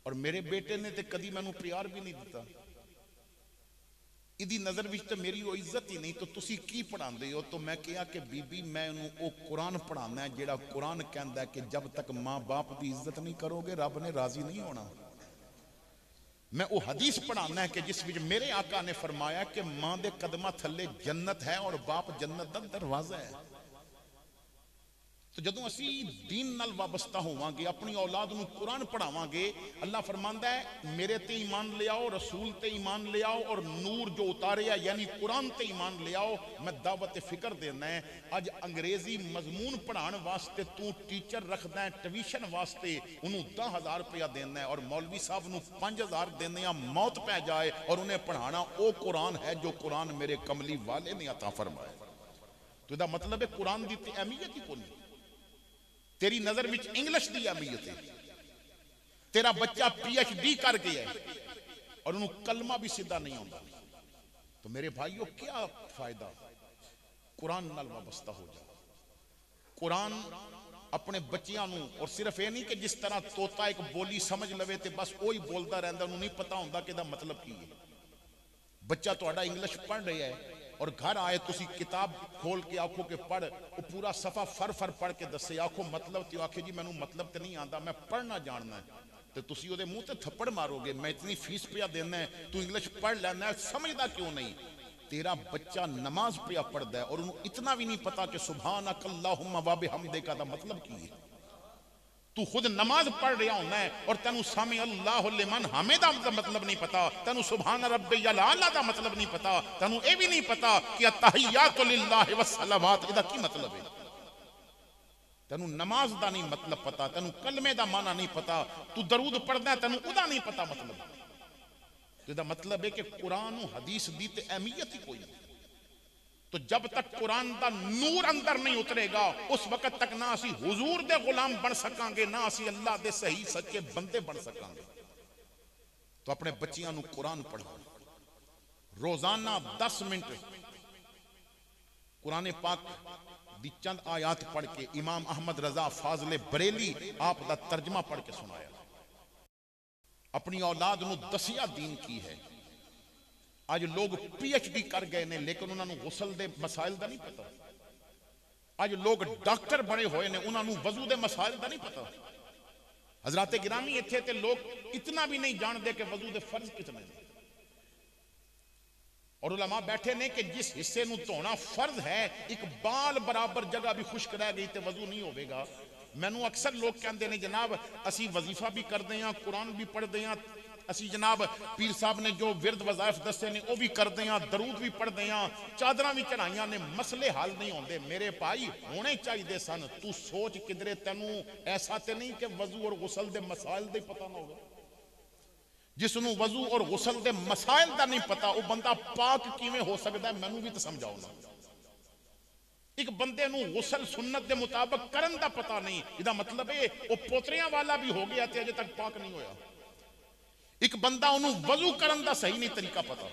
और मेरे बेटे ने तो कदी मैनू प्यार भी नहीं दिता। इदी नज़र विच तो मेरी वो इज्जत ही नहीं। तो तुसी की पढ़ांदे हो। तो मैं कहा कि बीबी मैं वो कुरान पढ़ाना है जिहड़ा कुरान कहता है कि जब तक माँ बाप की इज्जत नहीं करोगे रब ने राजी नहीं होना। मैं वो हदीस पढ़ाना है कि जिस विच मेरे आका ने फरमाया कि माँ दे कदमां थल्ले जन्नत है और बाप जन्नत दा दरवाजा है। तो जदों असी दीन नाल वाबस्ता होवांगे अपनी औलाद नूं कुरान पढ़ावांगे अल्लाह फरमांदा है मेरे ते ईमान ले आओ, रसूल ते ईमान ले आओ और नूर जो उतारिया यानी कुरान ते ईमान ले आओ। मैं दावत फिक्र देना है। अज अंग्रेजी मजमून पढ़ाने वास्ते तू टीचर रखदा है, ट्यूशन वास्ते उन्होंने 10,000 रुपया देना है और मौलवी साहब नूं 5,000 देने मौत पै जाए और उन्हें पढ़ाना वो कुरान है जो कुरान मेरे कमली वाले ने अता फरमाया। तो इसका मतलब है कुरान की तो अहमियत ही कोई। तेरी नजर विच इंग्लिश की अहमियत है। तेरा बच्चा PhD कर गया है और उन्होंने कलमा भी सीधा नहीं आता। तो मेरे भाइयों क्या फायदा कुरान नाल वाबस्ता हो जाए। कुरान अपने बच्चियां नूं और सिर्फ ये नहीं कि जिस तरह तोता एक बोली समझ लवे तो बस वही बोलता रहता उन्होंने नहीं पता होंदा कि इसदा मतलब की है। बच्चा तुहाडा इंग्लिश पढ़ रहा है और घर आए तुसी किताब खोल के आखो कि पढ़ वो पूरा सफा फर फर पढ़ के दसे आखो मतलब तो आखे जी मैनू मतलब तो नहीं आता मैं पढ़ना जानना है। तो तुसी उहदे मुंह ते थप्पड़ मारोगे मैं इतनी फीस पिया देना है तू इंग्लिश पढ़ लेना है समझदा क्यों नहीं। तेरा बच्चा नमाज पिया पढ़ता है और उन्हें इतना भी नहीं पता कि सुभानक अल्लाहुम्मा व बिहम्दिका दा मतलब की है। तू खुद नमाज पढ़ रहा होना है और तेनू सामी अल्लाहु लिमन हमिदा दा मतलब नहीं पता। तेनू सुभान रब्बियल आला दा मतलब नहीं पता। तेनू ये भी नहीं पता कि अत्तहियातु लिल्लाहि वस्सलावात इहदा की मतलब है। तेनू नमाज दा नहीं मतलब पता, तेनू कलमे दा माना नहीं पता, तू दरूद पढ़दा तेनू उदा नहीं पता मतलब। तो इहदा मतलब है कि कुरान हदीस दी ते अहमियत ही कोई नहीं। तो जब तक कुरान का नूर अंदर नहीं उतरेगा उस वक्त तक ना असी हुजूर दे गुलाम बन सकांगे ना असी अल्लाह दे सही सच्चे बंदे बन सकांगे। तो अपने बच्चियां नूं कुरान पढ़ाओ। रोजाना 10 मिनट कुरान पाक दी चंद आयात पढ़ के इमाम अहमद रजा फाजले बरेली आप दा तर्जमा पढ़ के सुनाया। अपनी औलाद नूं दसिया दीन की है। आज लोग PhD कर गए ने लेकिन उन्होंने गुसल दे मसाइल का नहीं पता। आज लोग डॉक्टर बने हुए ने उन्होंने वजू दे मसाइल का नहीं पता। हजरात गिरामी इत्थे ते लोग इतना भी नहीं जानते कि वजू दे फर्ज कितने ने। और उलमा बैठे ने कि जिस हिस्से नूं धोना फर्ज है एक बाल बराबर जगह भी खुश्क रह गई तो वजू नहीं होगा। मैनू अक्सर लोग कहते हैं जनाब असी वजीफा भी करते हैं, कुरान भी पढ़ते हैं, असी जनाब पीर साहब ने जो विरद वज़ाइफ दसे ने वह भी करते हैं, दरूद भी पढ़ते हैं, चादर भी चढ़ाइया ने, मसले हल नहीं होंगे। मेरे भाई होने चाहिए सन। तू सोच किधरे तेनू ऐसा तो नहीं कि वजू और गुसल के मसाइल का पता ना हो। जिसनों वजू और गुसल के मसाइल का नहीं पता वह बंदा पाक किवें हो सकता है, मैनू भी तो समझाओ ना। एक बंदे नूं गुसल सुन्नत के मुताबिक करन दा पता नहीं, इसका मतलब है वह पोतरियां वाला भी हो गया तो अजे तक पाक नहीं होया। एक बंदा उन्होंने वजू करन दा सही नहीं तरीका पता,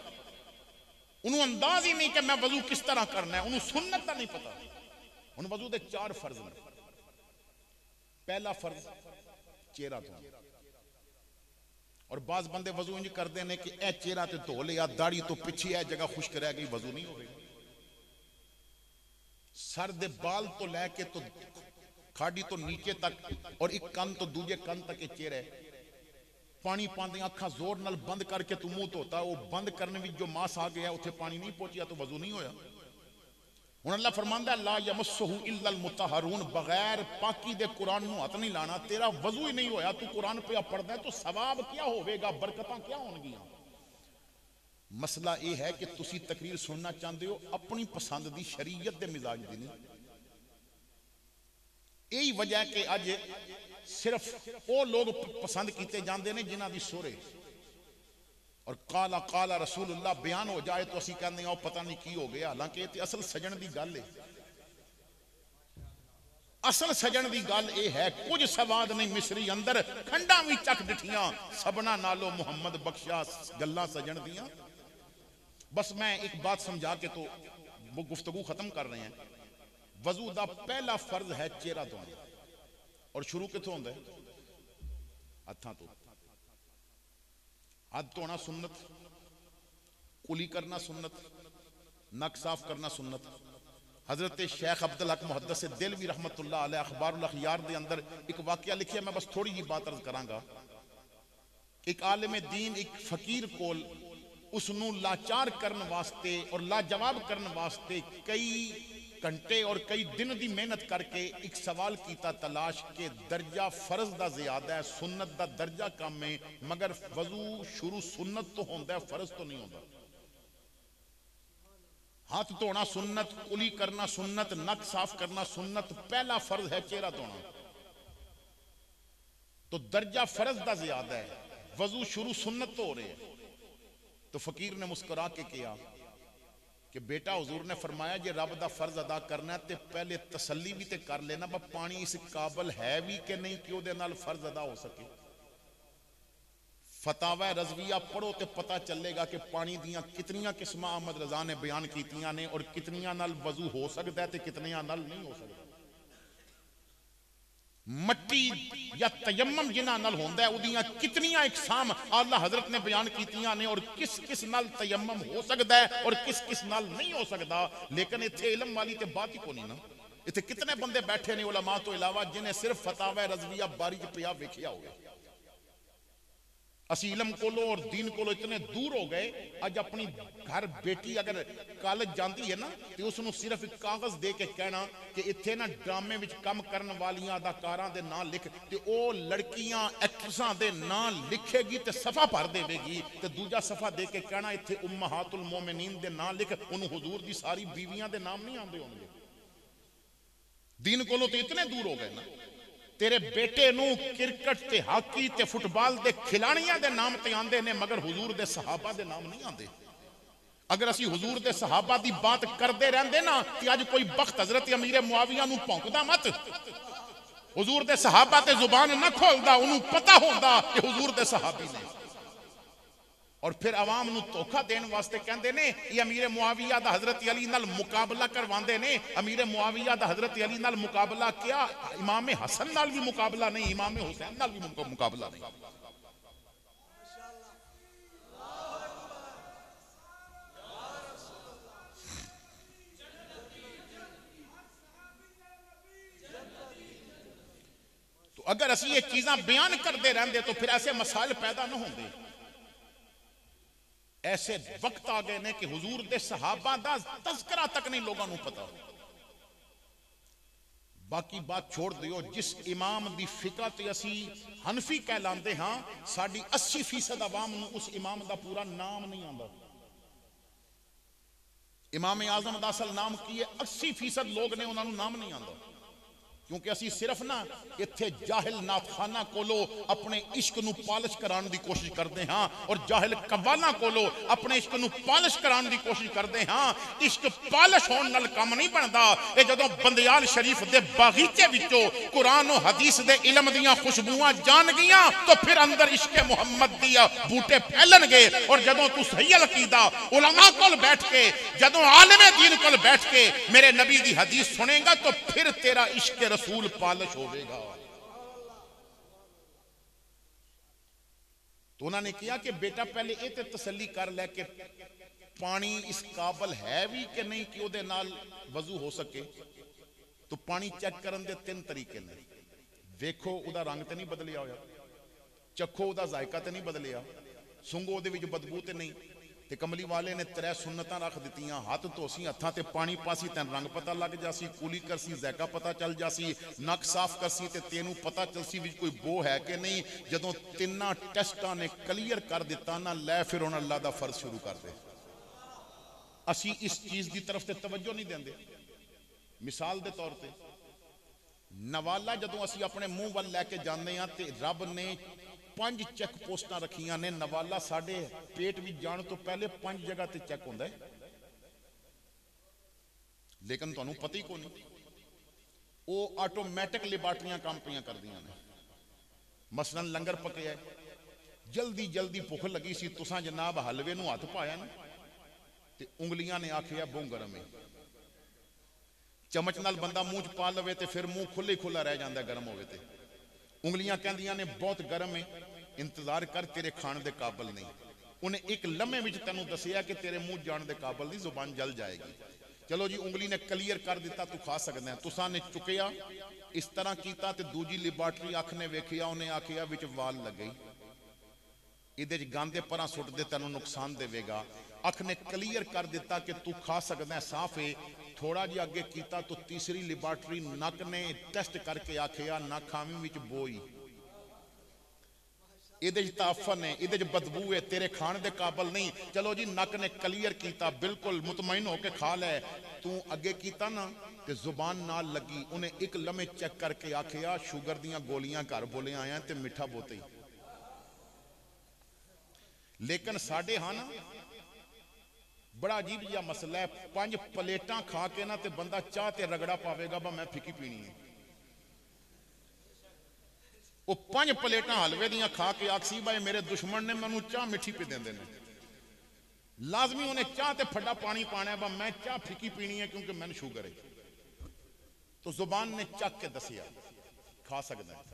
उन्होंने अंदाज ही नहीं कि मैं वजू किस तरह करना है, उन्होंने सुन्नत का नहीं पता। हुण वजू के 4 फर्ज हैं। पहला फर्ज चेहरा धोना, और बाज बंदे वजू इंज करते हैं कि यह चेहरा तो धो लिया, दाढ़ी तो पिछे यह जगह खुश्क रह गई, वजू नहीं होगा। सर दे बाल तो लैके तो खाड़ी तो नीचे तक और एक कन तो दूजे कन तक के चेहरा पानी पांदे अखा जोर नाल बंद करके तू मुंह धोता, वो बंद करने में जो मास आ गया उत्थे पानी नहीं पहुंचिया तो वजू नहीं होया। हुण अल्लाह फरमांदा ला यमस्सुहु इल्लल मुतहरून, बगैर पाकी दे कुरान नूं हथ नहीं लाना। तेरा वजू ही नहीं होया, तू कुरान पे पढ़दा है तो सवाब क्या होवेगा, बरकतां क्या होणगियां। मसला यह है कि तुसी तकरीर सुनना चाहते हो अपनी पसंद की, शरीयत के मिजाज की नहीं। यही वजह है कि अज सिर्फ वो लोग पसंद किए जाते हैं जिन्हों की सोरे और काला काला रसूलुल्लाह बयान हो जाए तो असी कहते हैं पता नहीं की हो गया। हालांकि ये असल सजन की गल है। असल सजन की गल यह है कुछ सवाद नहीं मिसरी अंदर खंडा भी चक डिठियां, सबना नालो मुहम्मद बख्शा गल्लां सजन दियां। बस मैं एक बात समझा के तो वो गुफ्तगू खत्म कर रहे हैं। वजू का पहला फर्ज है चेहरा धोना, और शुरू कितों होंदा है? हत्थां तो। हाथ धोना सुन्नत, कुली करना सुन्नत, नक साफ करना सुन्नत। हजरत शेख अब्दुल हक मुहद्दिस दिलवी रहमतुल्लाह अलैह अखबारुल अखयार दे अंदर एक वाकया लिखिया, मैं बस थोड़ी जी बात अर्ज करांगा। एक आलिम दीन एक फकीर कोल उसनू लाचार करने वास्ते और लाजवाब करने वास्ते कई घंटे और कई दिन की मेहनत करके एक सवाल किया तलाश के दर्जा फर्ज का ज्यादा है, सुन्नत का दर्जा कम है, मगर वजू शुरू सुन्नत तो होता है, फर्ज तो नहीं होता। हाथ धोना सुन्नत, कुली करना सुन्नत, नक साफ करना सुन्नत, पहला फर्ज है चेहरा धोना। तो दर्जा फर्ज का ज्यादा है, वजू शुरू सुन्नत तो हो रहे है। तो फकीर ने मुस्कुरा के किया कि बेटा हुजूर ने फरमाया जे रब दा फर्ज अदा करना है तो पहले तसल्ली भी तो कर लेना बा पानी इस काबल है भी कि नहीं कि उहदे नाल फर्ज अदा हो सके। फतावा रज़विया पढ़ो तो पता चलेगा कि पानी दियां कितनियां किस्मां अहमद रजा ने बयान कीतियां ने और कितनियां नाल वजू हो सकता है तो कितनियां नाल नहीं हो सकता। मट्टी या तयम्मम जिन्हां नाल होंदा है उदियां कितनियां इकसाम आला हजरत ने बयान कीतियां ने और किस किस नाल तयम्मम हो सकता है और किस किस नाल नहीं हो सकता। लेकिन इत्थे इल्म वाली ते बात ही कोनी ना। इत्थे कितने बंदे बैठे ने उलमा तो इलावा जिन्हें सिर्फ फतावा रज़विया बारी च पिया वेखिया होगा। असी इलम कोलो और दीन कोलो इतने दूर हो गए, अज अपनी घर बेटी अगर कॉलेज जाती है ना तो उसनों सिर्फ एक कागज दे के कहना कि इत्थे ना ड्रामे विच काम करने वालियां अदाकारां दे नाम लिख, ते ओ लड़कियां एक्ट्रेसां दे नाम लिखेगी ते सफा भर देवेगी, ते दूजा सफा दे के कहना इत्थे उम्महातुल मोमिनीन दे नाम लिख, उन्होंने हुजूर दी सारी बीवियां दे नाम नहीं आंदे होंगे। दीन कोलो तो इतने दूर हो गए ना। तेरे बेटे नू क्रिकेट ते हाकी ते फुटबॉल दे खिलाड़ियां दे नाम ते आंदे ने मगर हुजूर दे सहाबा दे नाम नहीं आंदे। अगर असी हुजूर दे सहाबा दी बात करते रहंदे ना ते अज कोई बख्त हजरत अमीर मुआविया नू भौंकदा मत। हुजूर दे सहाबा ते जुबान ना खोलदा, उन्होंने पता होंदा कि हुजूर दे सहाबी ने। और फिर अवाम नू धोखा देने वास्ते कहते ने ये अमीर मुआविया दा हजरत अली नाल मुकाबला करवांदे ने। अमीर मुआविया दा हजरत अली नाल मुकाबला क्या, इमाम हसन नाल भी मुकाबला नहीं, इमाम हुसैन नाल भी मुकाबला नहीं। तो अगर असी ये चीज़ां बयान करते रहंदे तो फिर ऐसे मसाइल पैदा न होंदे। ऐसे वक्त आ गए ने कि हुजूर दे सहाबा दा तज़किरा तक नहीं लोगों को पता। बाकी बात छोड़ दियो, जिस इमाम दी फिक्र ते असी हनफी कहलाते हाँ, साड़ी 80% आवाम नूं उस इमाम दा पूरा नाम नहीं आता। इमाम आजम दा असल नाम की है? 80% लोग ने उन्होंने नाम नहीं आता, क्योंकि असी सिर्फ ना इत्थे जाहिल नाथखाना कोलो अपने इश्क नूं पालिश कराने की कोशिश करते हाँ, और जाहिल कव्वाला कोलो अपने इश्क नूं पालिश कराने की कोशिश करते हाँ। इश्क पालिश होने नाल काम नहीं बनता। ये जदों बंदियाल शरीफ दे बागीचे विचों कुरान और हदीस दे इलम दियां खुशबुआं जान गईयां, तो फिर अंदर इश्क मुहम्मद दिया बूटे फैलणगे। और जदों तू सही अकीदा उलमा कोल बैठ के, जदों आलिमे दीन कोल बैठ के मेरे नबी दी हदीस सुनेगा, तो फिर तेरा इश्क रसूल पालिश होगा। तो उन्होंने किया कि बेटा पहले ये तो तसल्ली कर ले कि पानी इस काबल है भी कि नहीं कि उहदे नाल वजू हो सके। तो पानी चेक करने के 3 तरीके ने। वेखो उहदा रंग तो नहीं बदलिया होया, चखो उहदा जायका तो नहीं बदलिया, सुंघो उहदे विच बदबू तो नहीं। ते कमली वाले ने 3 सुन्नतां रख दित्तियां, हाथ धोसी हत्थां ते पानी पासी तैन रंग पता लग जासी, कुली करसी जायका पता चल जासी, नक साफ करसी ते तेनू पता चलसी विच कोई बो है कि नहीं। जदों 3 टेस्टां ने क्लीयर कर दिता ना, लै फिर हुण अल्लाह दा फर्ज शुरू कर दे। असी इस चीज की तरफ ते तवज्जो नहीं देंदे। मिसाल के तौर पर नवाला जदों असी अपने मुंह वाल लैके जाते हैं, तो रब ने 5 चेक पोस्टां रखियां ने। नवाला साडे पेट भी जाने तो पहले 5 जगह ते चेक होंदा है, लेकिन तुहानू पता ही को नहीं। वो ऑटोमैटिक लेबार्टरियां काम पियां करदियां ने। मसलन लंगर पकया, जल्दी जल्दी भुख लगी सी, तुसां जनाब हलवे नूं हथ पाया ना, ते उंगलियां ने आखिया बहुत गर्म है। चमच नाल बंदा मुंह च पा लवे तो फिर मुंह खुला ही खुला रह जाता गर्म होवे ते। उंगलियां कहदियां ने बहुत गर्म है, इंतजार कर, तेरे खाने के काबिल नहीं। उन्हें एक लम्हे में तेनों दसिया कि तेरे मुंह जाने के काबिल नहीं, जुबान जल जाएगी। चलो जी, उंगली ने क्लीयर कर दिता, तू खा सकता है। तुसा ने चुकया इस तरह किया, तो दूजी लिबार्टरी अख ने वेखिया, उन्हें आखिया विच वाल लग गई, इहदे च गांदे परां सुट दे, तेनों नुकसान देवेगा। अख ने क्लीयर कर दिता कि तू खा सकता है, साफ है। थोड़ा जिहा अगे किया तो तीसरी लिबार्टरी नक ने टेस्ट करके आखिया ना खावी विच बोई, इहदे च ताफन है, इहदे च बदबू है, तेरे खाने के काबिल नहीं। चलो जी, नक ने क्लीयर किया, बिल्कुल मुतमईन होकर खा लै। तू अगे किया ना तो जुबान नाल लगी, उन्हें एक लम्हे चेक करके आखिया शुगर दियां गोलियां घर बोले आया तो मिठा बोते। लेकिन साडे हाँ ना बड़ा अजीब जिहा मसला है, 5 प्लेटां खा के ना तो बंदा चाह ते रगड़ा पावेगा, मैं फिकी पीनी है। वो 5 प्लेटां हलवे दियां खा के आखसी भाई मेरे दुश्मन ने मैनू चाह मिठी पी देंदे ने, लाजमी उन्हें चाह ते फड्डा पानी पाना है, मैं चाह फिकी पीनी है क्योंकि मैंने शुगर है। तो जुबान ने चक के दसिया खा सकता है।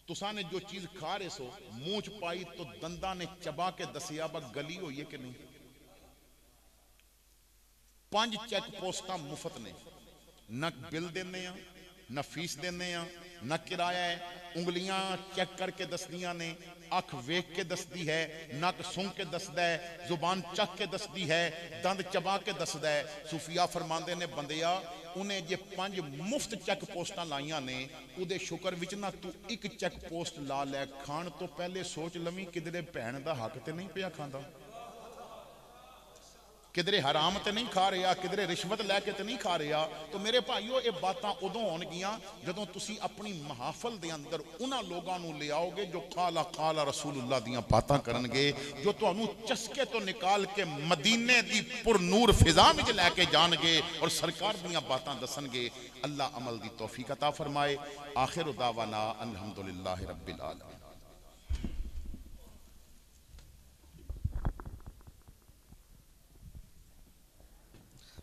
तुसा ने जो चीज खा रहे सो मुंह च पाई, तो दंदा ने चबा के दसिया गली हुई है कि नहीं। 5 चेक पोस्टां मुफ्त ने, न बिल देने न फीस देने, न किराया है। उंगलियां चेक करके दसदियां ने, अख वेख के दसदी है, नक सूंघ के दसदा है, जुबान चख के दसदी है, दंद चबा के दसदा है। सूफिया फरमांदे ने बंदिया उन्हें जे 5 मुफ्त चेक पोस्टां लाइया ने, उहदे शुक्र विच ना तू एक चेक पोस्ट ला लै। खाण तो पहले सोच लवी किधरे भैन दा हक ते नहीं पिया खांदा, किधरे हराम तो नहीं खा रहा, किधरे रिश्वत लैके तो नहीं खा रहा। तो मेरे भाईओ ये बातां उदों होणगियां जदों तुसी अपनी महाफल दे अंदर उन्हां लोगां नूं ले आओगे जो काला काला रसूलुल्लाह दियां बातां करनगे, जो तुहानूं चस्के तो निकाल के मदीने दी पुरनूर फिजा विच लैके जाणगे और सरकार दियां बातां दसणगे। अल्लाह अमल दी तौफीक अता फरमाए। आखिर दावाना अल्हम्दुलिल्लाहि रब्बिल आलमीन।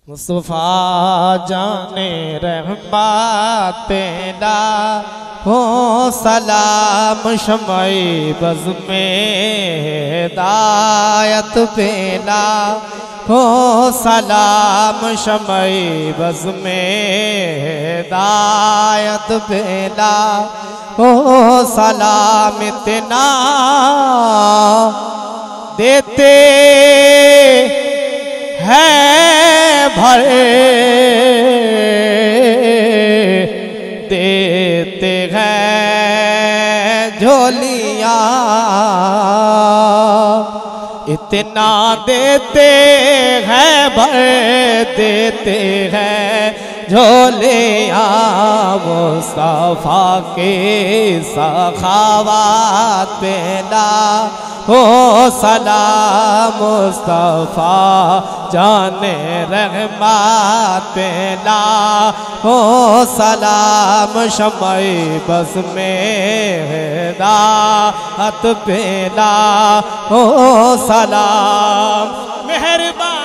मुस्तफा जाने रहमतेला हो सलाम शमई बज़ में हिदायत पेला हो सलाम शमई बज़ में हिदायत पेला हो सलाम इतना देते हैं भरे, देते हैं झोलियाँ, इतना देते हैं भर देते हैं झोलियाँ। मुस्तफा के सखावत पे लाखों सलाम, मुस्तफा जाने रहमत पे लाखों सलाम। शम्मे बज़ में हिदायत पे लाखों सलाम। मेहरबान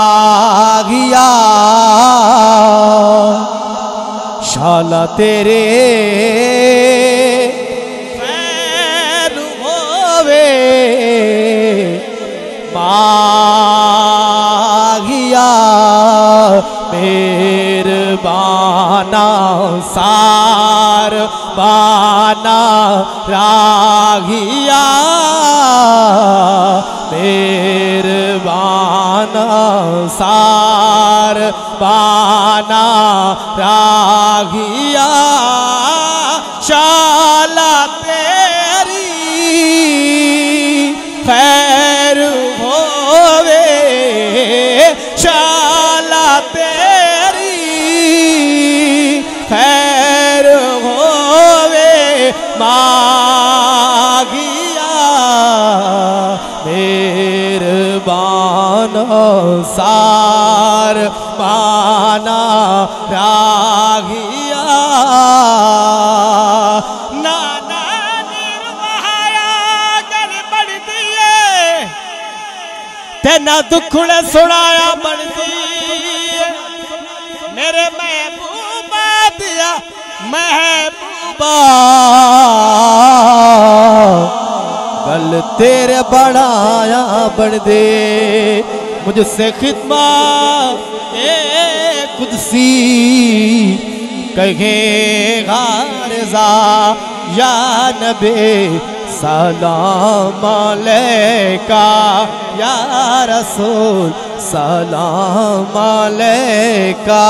रागिया शाला तेरे खैर होवे, मागिया मेरबाना सार बाना रागिया, मेरबाना सार बाना रागिया। शाला तेरी खैर होवे, शाला तेरी खैर होवे, मागिया मेरबाना सार बाना रागिया। नाना निर्वाया गल बढ़ दिए, तेना दुखड़े सुनाया बढ़ दिए। मेरे महबूबा दिया महबूबा, गल तेरे बढ़ाया बढ़ दे। मुझसे खिदमा ए कुदसी कहे गारजा या नबी सलाम अलैका या रसूल, सलाम अलैका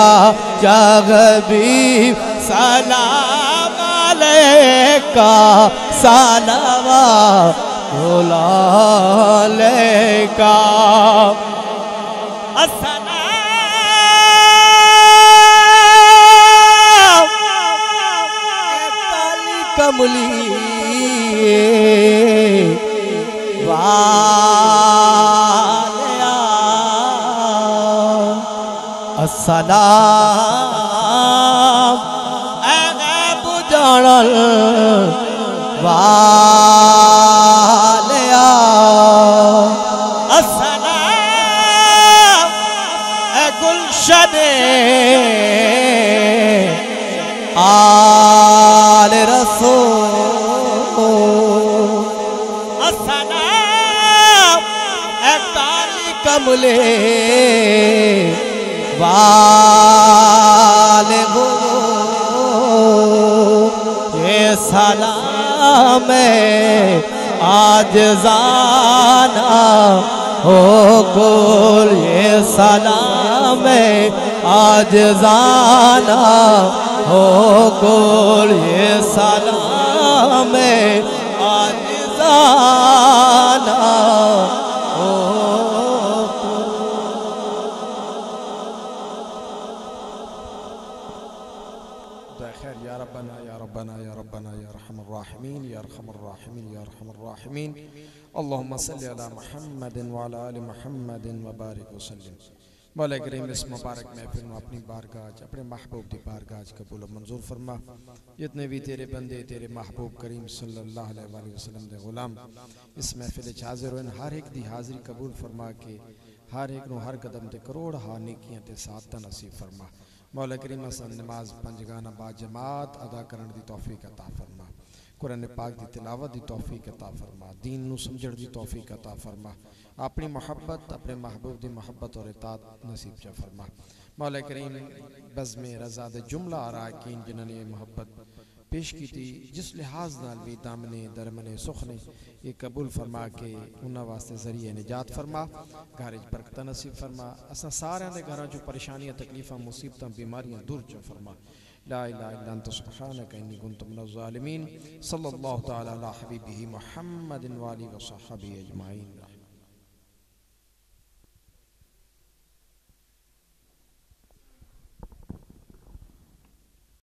या हबीब, सलाम अलैका सलावत अलैका। अस्सलाम काली कमली वालिया, अस्सलाम बुझानल वालिया, अस्सलाम गुलशने आल रसूल, अस्सलाम ताली कमले वाले गो। ये सलाम आज जाना हो गोल, ये सलाम आज जाना हो गोल, ये सलाम आज जाना हो। खैर या रब्बना या रब्बना या रब्बना या रहमर राहिमीन या रहमर राहिमीन या रहमर राहिमीन। अल्लाहुम्मा सल्ली अला मुहम्मदिन व अला आलि मुहम्मदिन व बारिक व सल्लिम। मौला करीम इस मुबारक महफिल में अपनी बारगाह अपने महबूब की बारगाह कबूल मंजूर फरमा। जितने भी तेरे बंदे तेरे महबूब करीम सल्लल्लाहु अलैहि वसल्लम दे गुलाम इस महफिल हाजिर होन, हर एक दी हाजिरी कबूल फरमा के हर एक नु हर कदम ते करोड़ हा नेकियां ते साथ नसीब फरमा। मौला करीम असन नमाज पंजगाना बा जमात अदा करने की तौफीक अता फरमा। कुरान पाक की तिलावत की तौफीक अता फरमा, दीन नू समझण की तौफीक अता फरमा, अपनी मोहब्बत अपने महबूब की मोहब्बत और इतात नसीब च फरमा। मौला करीम बज़्म रज़ा दे जुमला अराकीन जिन्होंने मोहब्बत पेश की थी, जिस लिहाज नाल भी दामने दरमने सुख ने ये कबूल फरमा के उन्होंने वास्ते जरिए निजात फरमा, घर बरकत नसीब फरमा, असा सारे के घर चो परेशानियां तकलीफा मुसीबत बीमारियां दूर चो फरमा। ला इलाहा इल्ला अंत सुब्हानका इन्नी कुन्तु मिनज़ ज़ालिमीन। सल्लल्लाहु तआला अला हबीबिही मुहम्मदिन व आलिहि व सहबिही अजमाइन।